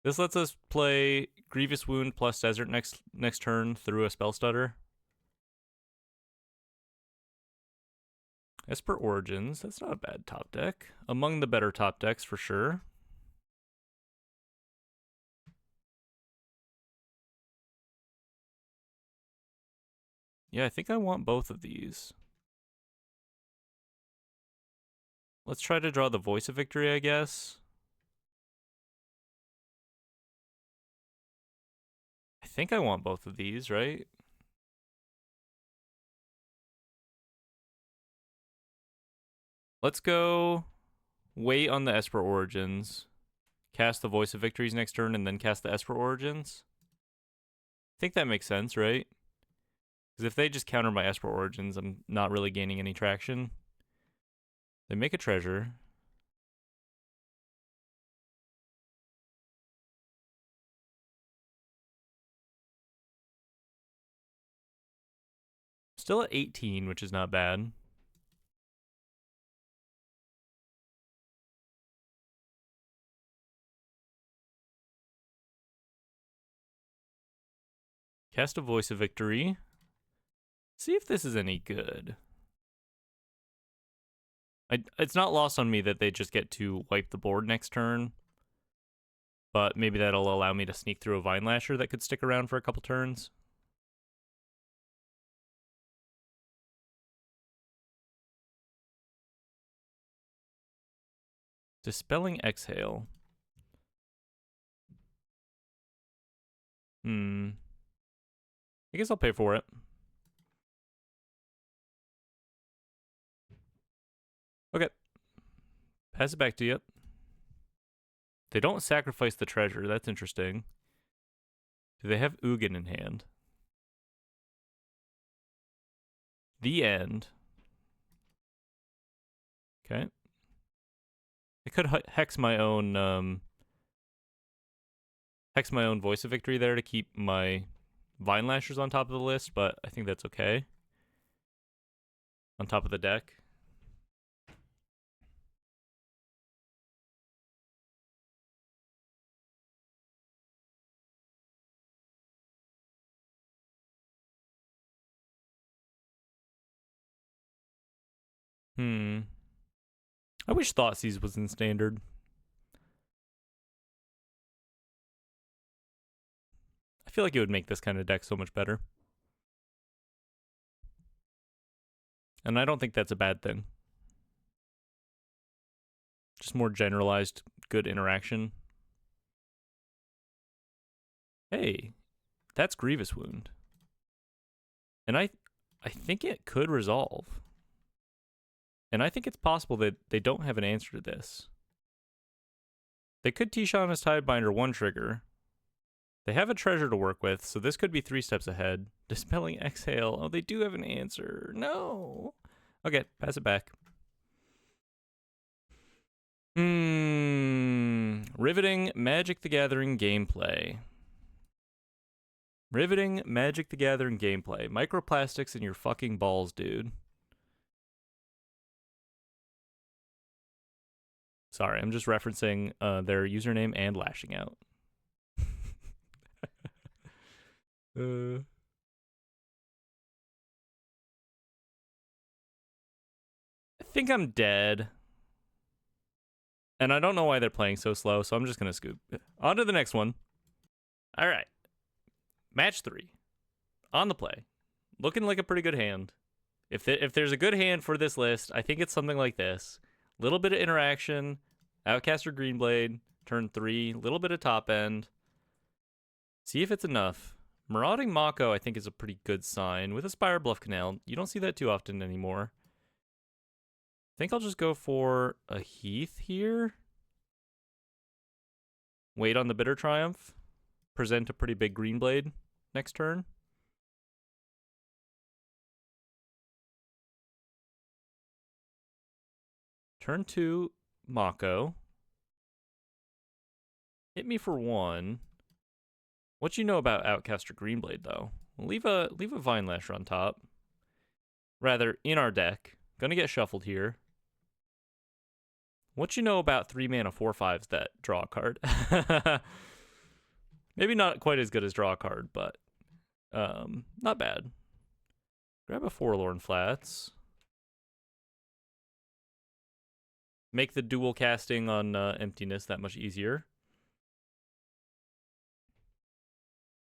This lets us play Grievous Wound plus Desert next turn through a Spell Stutter. Esper Origins. That's not a bad top deck. Among the better top decks for sure. Yeah, I think I want both of these. Let's try to draw the Voice of Victory, I guess. I think I want both of these, right? Let's go wait on the Esper Origins. Cast the Voice of Victories next turn and then cast the Esper Origins. I think that makes sense, right? Because if they just counter my Esper Origins, I'm not really gaining any traction. They make a treasure. Still at 18, which is not bad. Cast a Voice of Victory. See if this is any good. It's not lost on me that they just get to wipe the board next turn. But maybe that'll allow me to sneak through a Vine Lasher that could stick around for a couple turns. Dispelling Exhale. I guess I'll pay for it. Okay. Pass it back to you. They don't sacrifice the treasure. That's interesting. Do they have Ugin in hand? The end. Okay. I could hex my own Voice of Victory there to keep my Vine Lashers on top of the list, but I think that's okay. On top of the deck. I wish Thoughtseize was in standard. I feel like it would make this kind of deck so much better. And I don't think that's a bad thing. Just more generalized good interaction. Hey, that's Grievous Wound. And I think it could resolve. And I think it's possible that they don't have an answer to this. They could Tishaana's Tidebinder one trigger. They have a treasure to work with, so this could be 3 steps ahead. Dispelling Exhale. Oh, they do have an answer. No. Okay, pass it back. Riveting Magic the Gathering gameplay. Riveting Magic the Gathering gameplay. Microplastics in your fucking balls, dude. Sorry, I'm just referencing their username and lashing out. I think I'm dead. And I don't know why they're playing so slow, so I'm just going to scoop. On to the next one. All right. Match 3. On the play. Looking like a pretty good hand. If there's a good hand for this list, I think it's something like this. Little bit of interaction. Outcaster Greenblade. Turn 3. Little bit of top end. See if it's enough. Marauding Mako, I think, is a pretty good sign. With Aspire Bluff Canal, you don't see that too often anymore. I think I'll just go for a Heath here. Wait on the Bitter Triumph. Present a pretty big Greenblade next turn. Turn 2, Mako. Hit me for 1. What you know about Outcaster Greenblade, though? Leave a Vine Lasher on top. Rather, in our deck. Gonna get shuffled here. What you know about 3-mana 4/5s that draw a card? Maybe not quite as good as draw a card, but not bad. Grab a Forlorn Flats. Make the dual casting on Emptiness that much easier.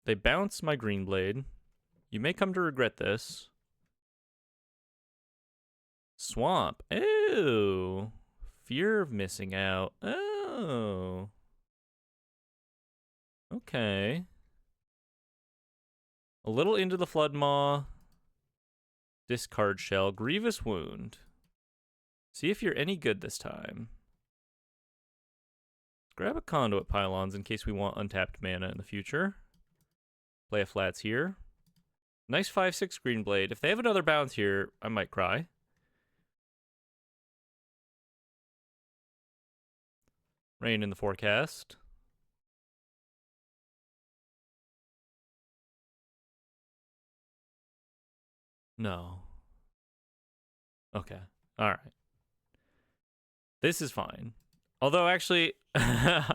They bounce my Greenblade. You may come to regret this. Swamp. Ew. Fear of missing out. Oh. Okay. A little into the Floodmaw. Discard Shell. Grievous Wound. See if you're any good this time. Grab a Conduit Pylons in case we want untapped mana in the future. Play a Flats here. Nice 5/6 Greenblade. If they have another bounce here, I might cry. Rain in the forecast. No. Okay. All right. This is fine. Although actually I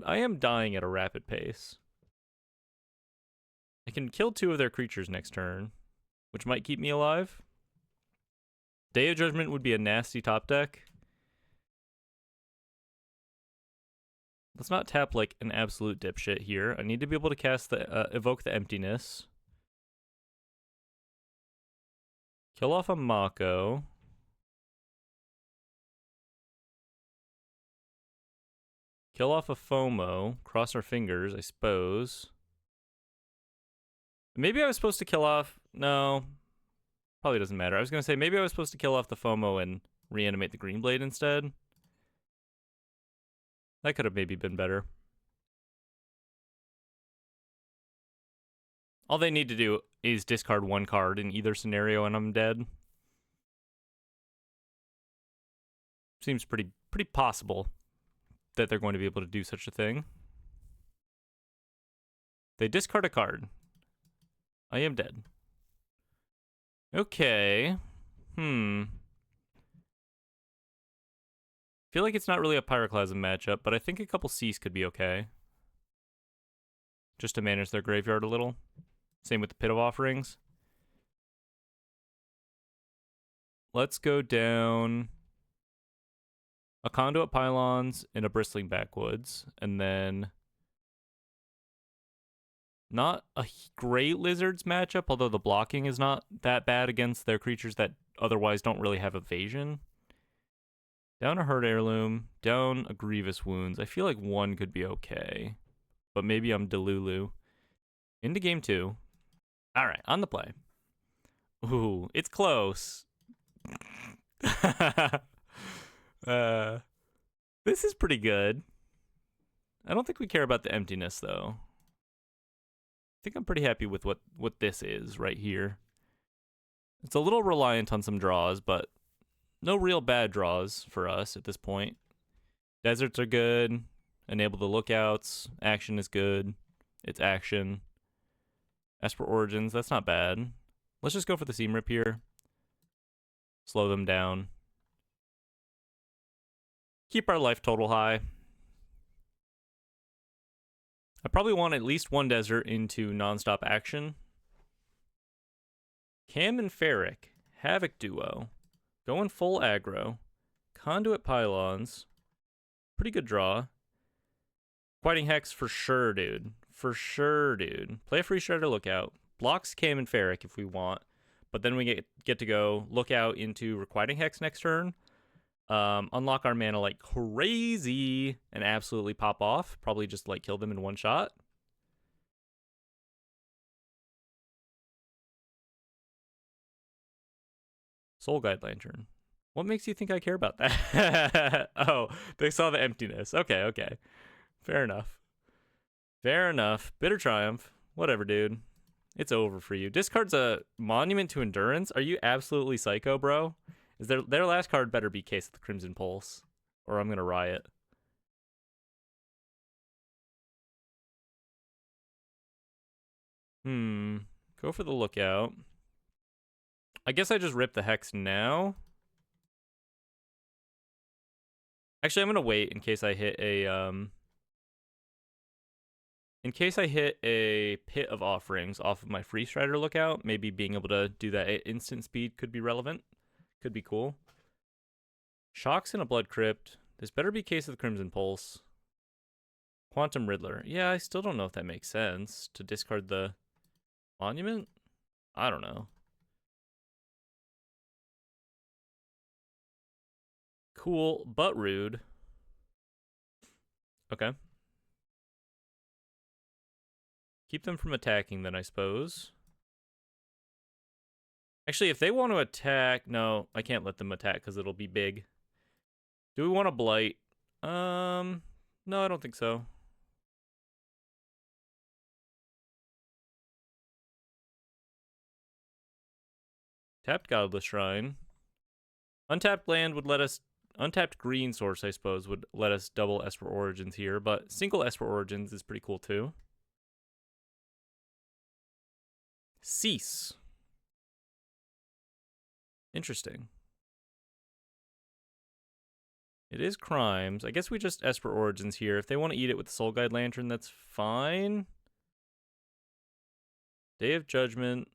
am dying at a rapid pace. I can kill 2 of their creatures next turn, which might keep me alive. Day of Judgment would be a nasty top deck. Let's not tap like an absolute dipshit here. I need to be able to cast the evoke the Emptiness. Kill off a Mako. Kill off a FOMO. Cross our fingers, I suppose. Maybe I was supposed to kill off... No. Probably doesn't matter. I was going to say, maybe I was supposed to kill off the FOMO and reanimate the Greenblade instead. That could have maybe been better. All they need to do is discard 1 card in either scenario and I'm dead. Seems pretty possible that they're going to be able to do such a thing. They discard a card. I am dead. Okay. Feel like it's not really a Pyroclasm matchup, but I think a couple Cease could be okay. Just to manage their graveyard a little. Same with the Pit of Offerings. let's go down a Conduit Pylons and a Bristling Backwoods, and then not a great Lizards matchup, although the blocking is not that bad against their creatures that otherwise don't really have evasion. Down a Herd Heirloom, down a Grievous Wounds. I feel like one could be okay, but maybe I'm Delulu. Into game 2. All right, on the play. Ooh, it's close. This is pretty good. I don't think we care about the Emptiness, though. I think I'm pretty happy with what this is right here. It's a little reliant on some draws, but no real bad draws for us at this point. Deserts are good. Enable the lookouts. Action is good. It's action. Esper Origins, that's not bad. Let's just go for the Seam Rip here. Slow them down. Keep our life total high. I probably want at least one desert into nonstop action. Cam and Ferric. Havoc duo. Going full aggro. Conduit Pylons. Pretty good draw. Fighting Hex for sure, dude. For sure, dude. Play a Free Strider Lookout. Blocks Cam and Ferric if we want. But then we get to go Lookout into Requiting Hex next turn. Unlock our mana like crazy and absolutely pop off. Probably just like kill them in one shot. Soul Guide Lantern. What makes you think I care about that? Oh, they saw the Emptiness. Okay, okay. Fair enough. Fair enough. Bitter Triumph. Whatever, dude. It's over for you. Discards a Monument to Endurance? Are you absolutely psycho, bro? Is their last card better be Case of the Crimson Pulse, or I'm gonna riot. Go for the Lookout. I guess I just rip the Hex now. Actually, I'm gonna wait in case I hit a Pit of Offerings off of my Free Strider Lookout. Maybe being able to do that at instant speed could be relevant. Could be cool. Shocks in a Blood Crypt. This better be Case of the Crimson Pulse. Quantum Riddler. Yeah, I still don't know if that makes sense to discard the Monument. I don't know. Cool, but rude. Okay. Keep them from attacking then, I suppose. Actually, if they want to attack... No, I can't let them attack because it'll be big. Do we want to Blight? No, I don't think so. Tapped Godless Shrine. Untapped land would let us... Untapped green source, I suppose, would let us double Esper Origins here, but single Esper Origins is pretty cool too. Cease. Interesting. It is crimes. I guess we just Esper Origins here. If they want to eat it with the Soul Guide Lantern, that's fine. Day of Judgment.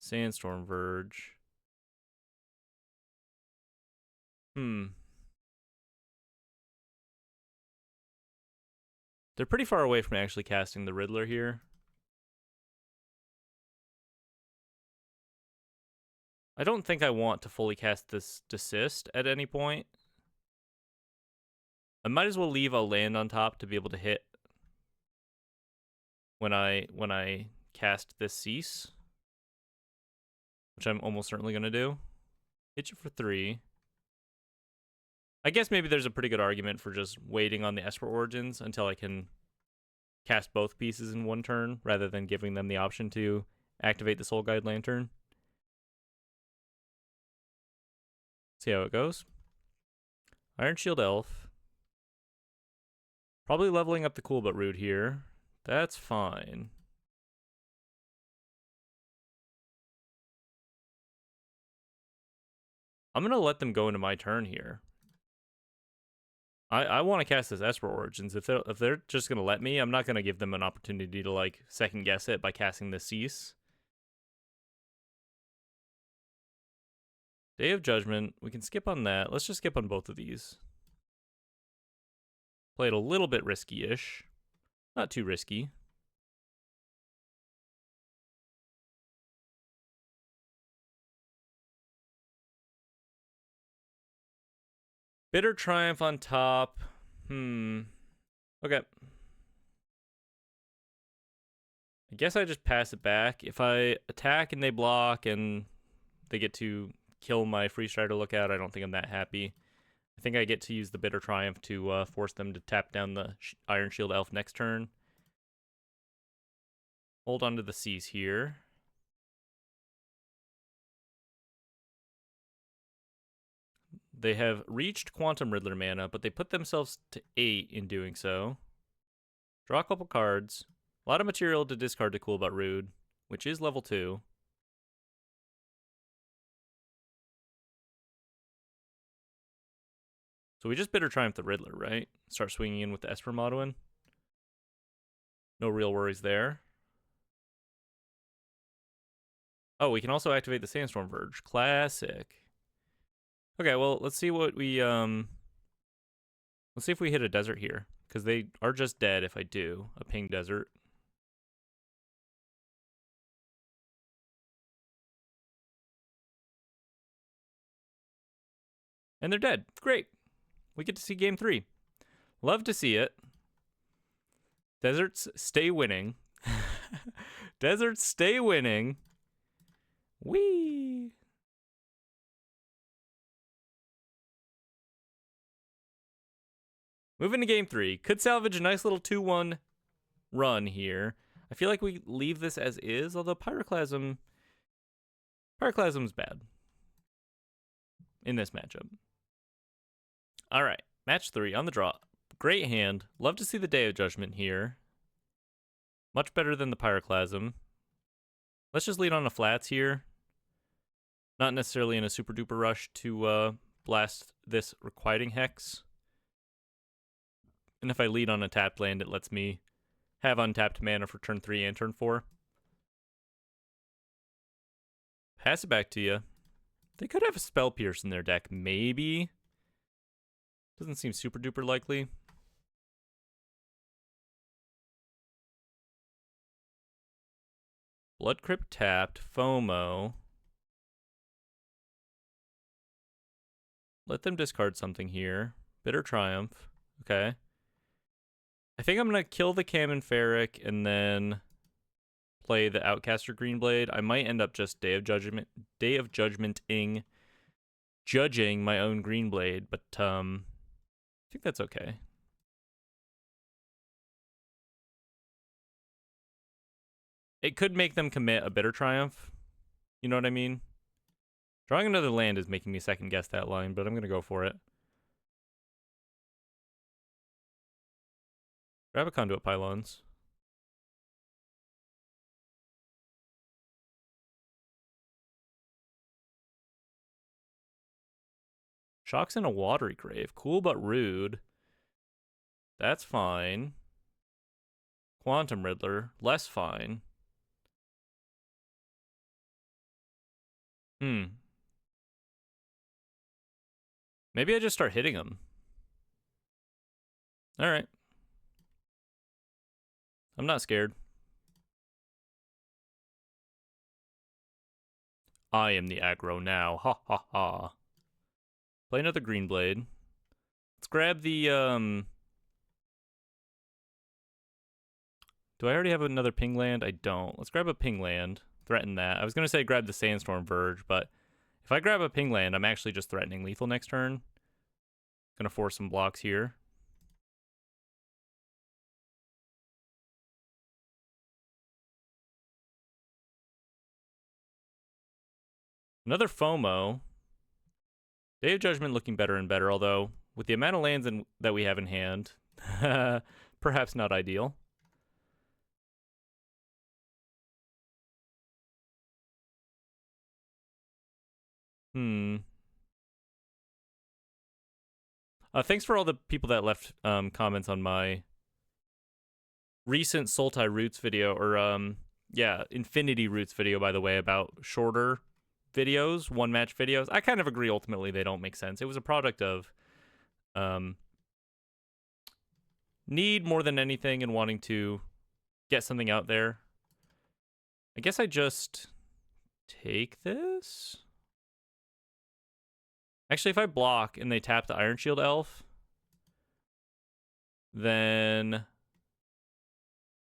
Sandstorm Verge. They're pretty far away from actually casting the Riddler here. I don't think I want to fully cast this Desist at any point. I might as well leave a land on top to be able to hit when I cast this Cease, which I'm almost certainly going to do. Hit you for 3. I guess maybe there's a pretty good argument for just waiting on the Esper Origins until I can cast both pieces in one turn, rather than giving them the option to activate the Soul Guide Lantern. See how it goes. Iron Shield Elf. Probably leveling up the Cool But Rude here. That's fine. I'm going to let them go into my turn here. I want to cast this Esper Origins. If they're just going to let me, I'm not going to give them an opportunity to like second guess it by casting the Cease. Day of Judgment. We can skip on that. Let's just skip on both of these. Play it a little bit risky-ish. Not too risky. Bitter Triumph on top. Okay. I guess I just pass it back. If I attack and they block and they get to kill my Free Strider Lookout, I don't think I'm that happy. I think I get to use the Bitter Triumph to force them to tap down the Iron Shield Elf next turn. Hold on to the Seas here. They have reached Quantum Riddler mana, but they put themselves to 8 in doing so. Draw a couple cards. A lot of material to discard to Cool But Rude, which is level 2. So we just Bitter Triumph the Riddler, right? Start swinging in with the Esper Modwin. No real worries there. Oh, we can also activate the Sandstorm Verge. Classic. Okay, well, let's see what we, let's see if we hit a desert here. Because they are just dead if I do. A ping desert. And they're dead. Great. We get to see game 3. Love to see it. Deserts stay winning. Deserts stay winning. Whee! Moving to game 3. Could salvage a nice little 2-1 run here. I feel like we leave this as is, although Pyroclasm's bad in this matchup. All right, match 3 on the draw. Great hand. Love to see the Day of Judgment here. Much better than the Pyroclasm. Let's just lead on the flats here. Not necessarily in a super duper rush to blast this Requiting Hex. And if I lead on a tapped land, it lets me have untapped mana for turn 3 and turn 4. Pass it back to you. They could have a Spell Pierce in their deck, maybe. Doesn't seem super duper likely. Blood Crypt tapped, FOMO. Let them discard something here. Bitter Triumph. Okay. I think I'm going to kill the Kamen Ferric and then play the Outcaster Greenblade. I might end up just Day of Judgment-ing, judging my own Greenblade, but I think that's okay. It could make them commit a Bitter Triumph. You know what I mean? Drawing another land is making me second guess that line, but I'm going to go for it. Grab a Conduit Pylons. Shocks in a Watery Grave. Cool but rude. That's fine. Quantum Riddler. Less fine. Maybe I just start hitting them. Alright. I'm not scared. I am the aggro now. Ha ha ha. Play another Greenblade. Let's grab the, do I already have another ping land? I don't. Let's grab a ping land. Threaten that. I was going to say grab the Sandstorm Verge, but if I grab a ping land, I'm actually just threatening lethal next turn. Gonna force some blocks here. Another FOMO. Day of Judgment looking better and better, although with the amount of lands that we have in hand, perhaps not ideal. Thanks for all the people that left comments on my recent Sultai Roots video, or yeah, Infinity Roots video, by the way, about shorter videos, one match videos. I kind of agree ultimately they don't make sense. It was a product of need more than anything and wanting to get something out there. I guess I just take this. Actually, if I block and they tap the Iron Shield Elf, then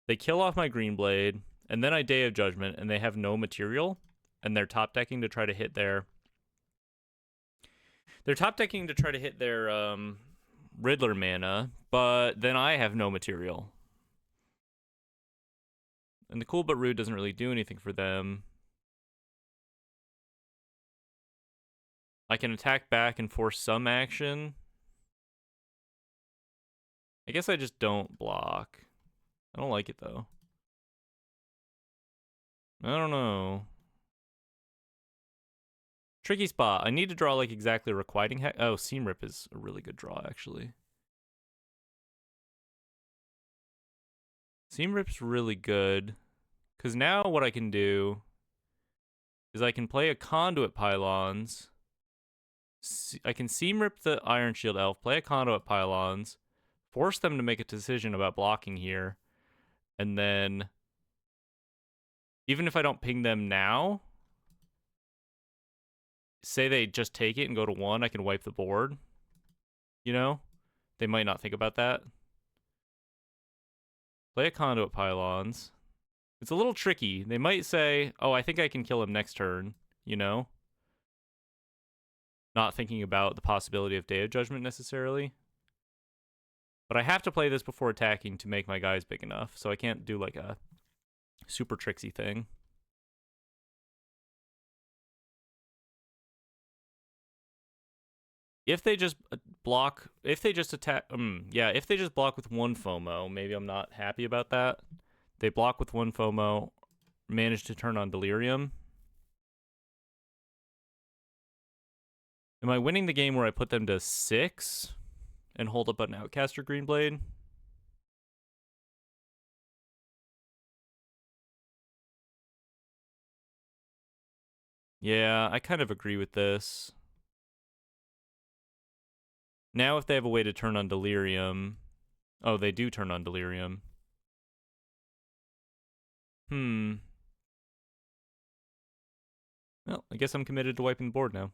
they kill off my Green Blade, and then I Day of Judgment, and they have no material, and they're top decking to try to hit their... They're top decking to try to hit their Riddler mana, but then I have no material. And the Cool But Rude doesn't really do anything for them. I can attack back and force some action. I guess I just don't block. I don't like it, though. I don't know. Tricky spot. I need to draw, like, exactly Requiting Hex. Oh, Seam Rip is a really good draw, actually. Seam Rip's really good. Because now what I can do is I can play a Conduit Pylons. I can Seam Rip the Iron Shield Elf, play a Conduit Pylons, force them to make a decision about blocking here, and then even if I don't ping them now, say they just take it and go to 1, I can wipe the board. You know? They might not think about that. Play a Conduit Pylons. It's a little tricky. They might say, oh, I think I can kill him next turn, you know? Not thinking about the possibility of Day of Judgment necessarily. But I have to play this before attacking to make my guys big enough, so I can't do like a super tricksy thing. If they just block, if they just attack, if they just block with 1 FOMO, maybe I'm not happy about that. They block with 1 FOMO, manage to turn on Delirium. Am I winning the game where I put them to 6 and hold up an Outcaster Greenblade? Yeah, I kind of agree with this. Now if they have a way to turn on Delirium... Oh, they do turn on Delirium. Well, I guess I'm committed to wiping the board now.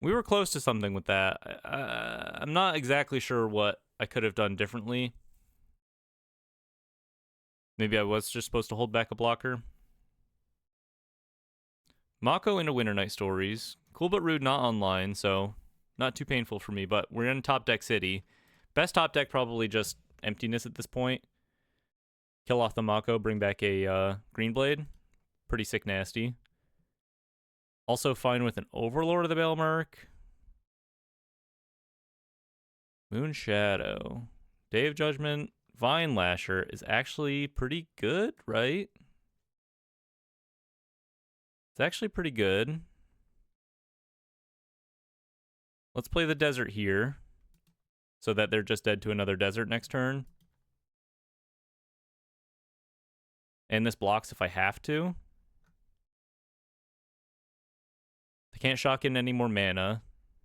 We were close to something with that. I'm not exactly sure what I could have done differently. Maybe I was just supposed to hold back a blocker. Mako into Winter Night Stories. Cool But Rude not online, so not too painful for me, but we're in top deck city. Best top deck probably just Emptiness at this point. Kill off the Mako, bring back a Green Blade. Pretty sick nasty. Also fine with an Overlord of the Baelmark. Moon Shadow. Day of Judgment. Vine Lasher is actually pretty good, right? It's actually pretty good. Let's play the desert here, so that they're just dead to another desert next turn. And this blocks if I have to. They can't shock in any more mana,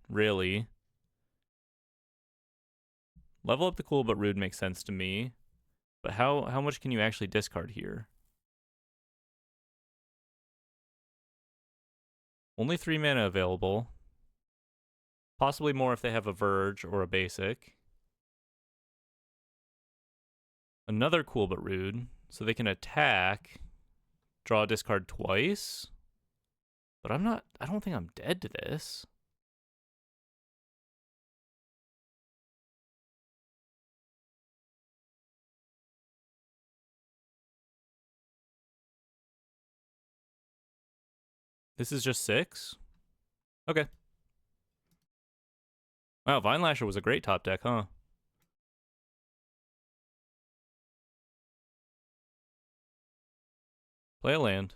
really. Level up the Cool But Rude makes sense to me. But how much can you actually discard here? Only 3 mana available. Possibly more if they have a Verge or a basic. Another Cool But Rude, so they can attack, draw a discard twice. But I don't think I'm dead to this. This is just 6? Okay. Wow, Vine Lasher was a great top deck, huh? Play a land.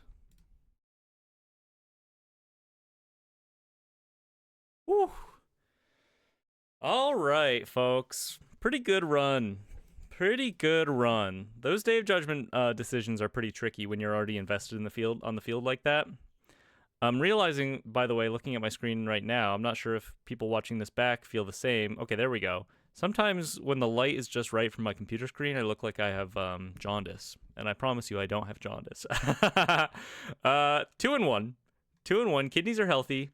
Woo! All right, folks. Pretty good run. Pretty good run. Those Day of Judgment decisions are pretty tricky when you're already invested in the field on the field like that. I'm realizing, by the way, looking at my screen right now, I'm not sure if people watching this back feel the same. Okay, there we go. Sometimes when the light is just right from my computer screen, I look like I have jaundice, and I promise you, I don't have jaundice. 2-1, 2-1. Kidneys are healthy.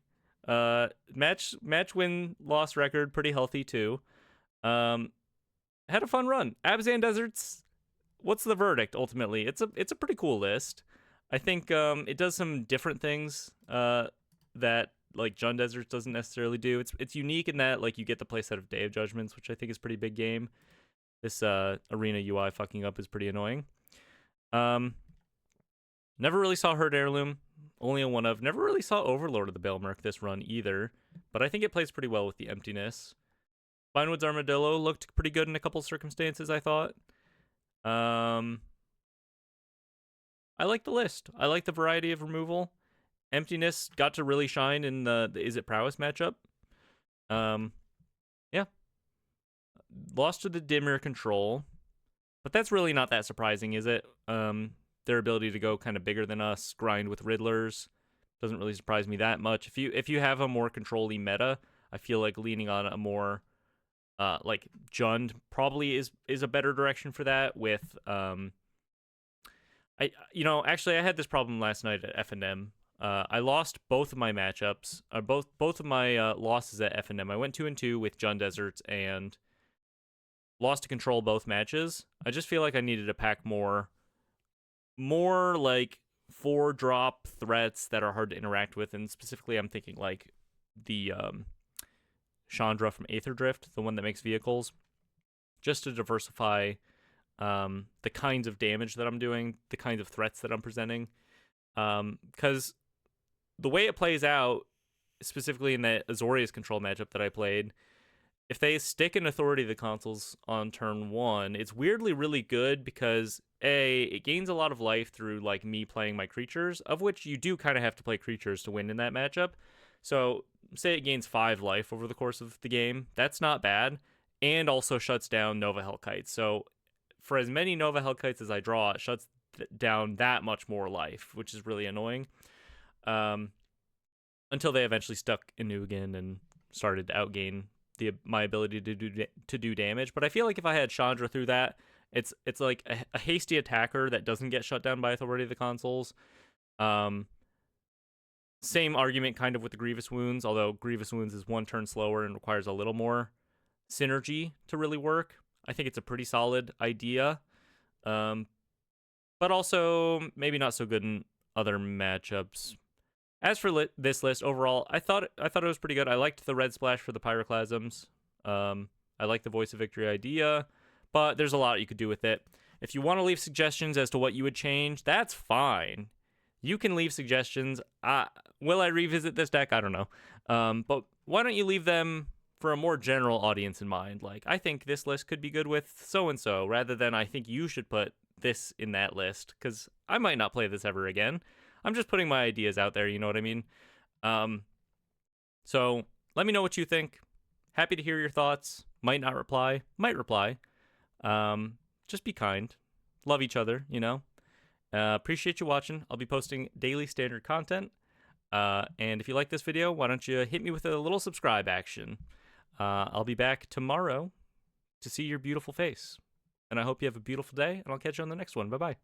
Match win loss record pretty healthy too. Had a fun run. Abzan Deserts. What's the verdict ultimately? It's a pretty cool list. I think it does some different things that like Jund Deserts doesn't necessarily do. It's unique in that like you get the playset of Day of Judgments, which I think is pretty big game. This arena UI fucking up is pretty annoying. Never really saw Herd Heirloom. Only a one of. Never really saw Overlord of the Baelmerk this run either, but I think it plays pretty well with the Emptiness. Vinewood's Armadillo looked pretty good in a couple circumstances, I thought. I like the list. I like the variety of removal. Emptiness got to really shine in the Izzzet Prowess matchup. Yeah. Lost to the Dimir control. But that's really not that surprising, is it? Their ability to go kind of bigger than us, grind with Riddlers, doesn't really surprise me that much. If you have a more control-y meta, I feel like leaning on a more like Jund probably is a better direction for that. With actually I had this problem last night at F&M. I lost both of my matchups, both of my losses at F&M. I went 2-2 with Jund Deserts and lost to control both matches. I just feel like I needed to pack more like 4-drop threats that are hard to interact with, and specifically I'm thinking like the Chandra from Aether Drift, the one that makes vehicles, just to diversify the kinds of damage that I'm doing, the kinds of threats that I'm presenting. Because the way it plays out, specifically in that Azorius control matchup that I played, if they stick an Authority of the Consuls on turn 1, it's weirdly really good because it gains a lot of life through like me playing my creatures, of which you do kind of have to play creatures to win in that matchup. So say it gains 5 life over the course of the game, that's not bad, and also shuts down Nova Hellkites. So for as many Nova Hellkites as I draw, it shuts down that much more life, which is really annoying. Until they eventually stuck Inugan and started to outgain my ability to do damage. But I feel like if I had Chandra through that, it's like a hasty attacker that doesn't get shut down by Authority of the Consuls. Same argument kind of with the Grievous Wounds, although Grievous Wounds is 1 turn slower and requires a little more synergy to really work. I think it's a pretty solid idea, but also maybe not so good in other matchups. As for this list overall, I thought it was pretty good. I liked the red splash for the Pyroclasms. I like the Voice of Victory idea, but there's a lot you could do with it. If you want to leave suggestions as to what you would change, that's fine. You can leave suggestions. Will I revisit this deck? I don't know. But why don't you leave them for a more general audience in mind? Like, I think this list could be good with so-and-so, rather than I think you should put this in that list, because I might not play this ever again. I'm just putting my ideas out there, you know what I mean? So let me know what you think. Happy to hear your thoughts. Might not reply. Might reply. Just be kind. Love each other, you know? Appreciate you watching. I'll be posting daily standard content. And if you like this video, why don't you hit me with a little subscribe action? I'll be back tomorrow to see your beautiful face. And I hope you have a beautiful day, and I'll catch you on the next one. Bye-bye.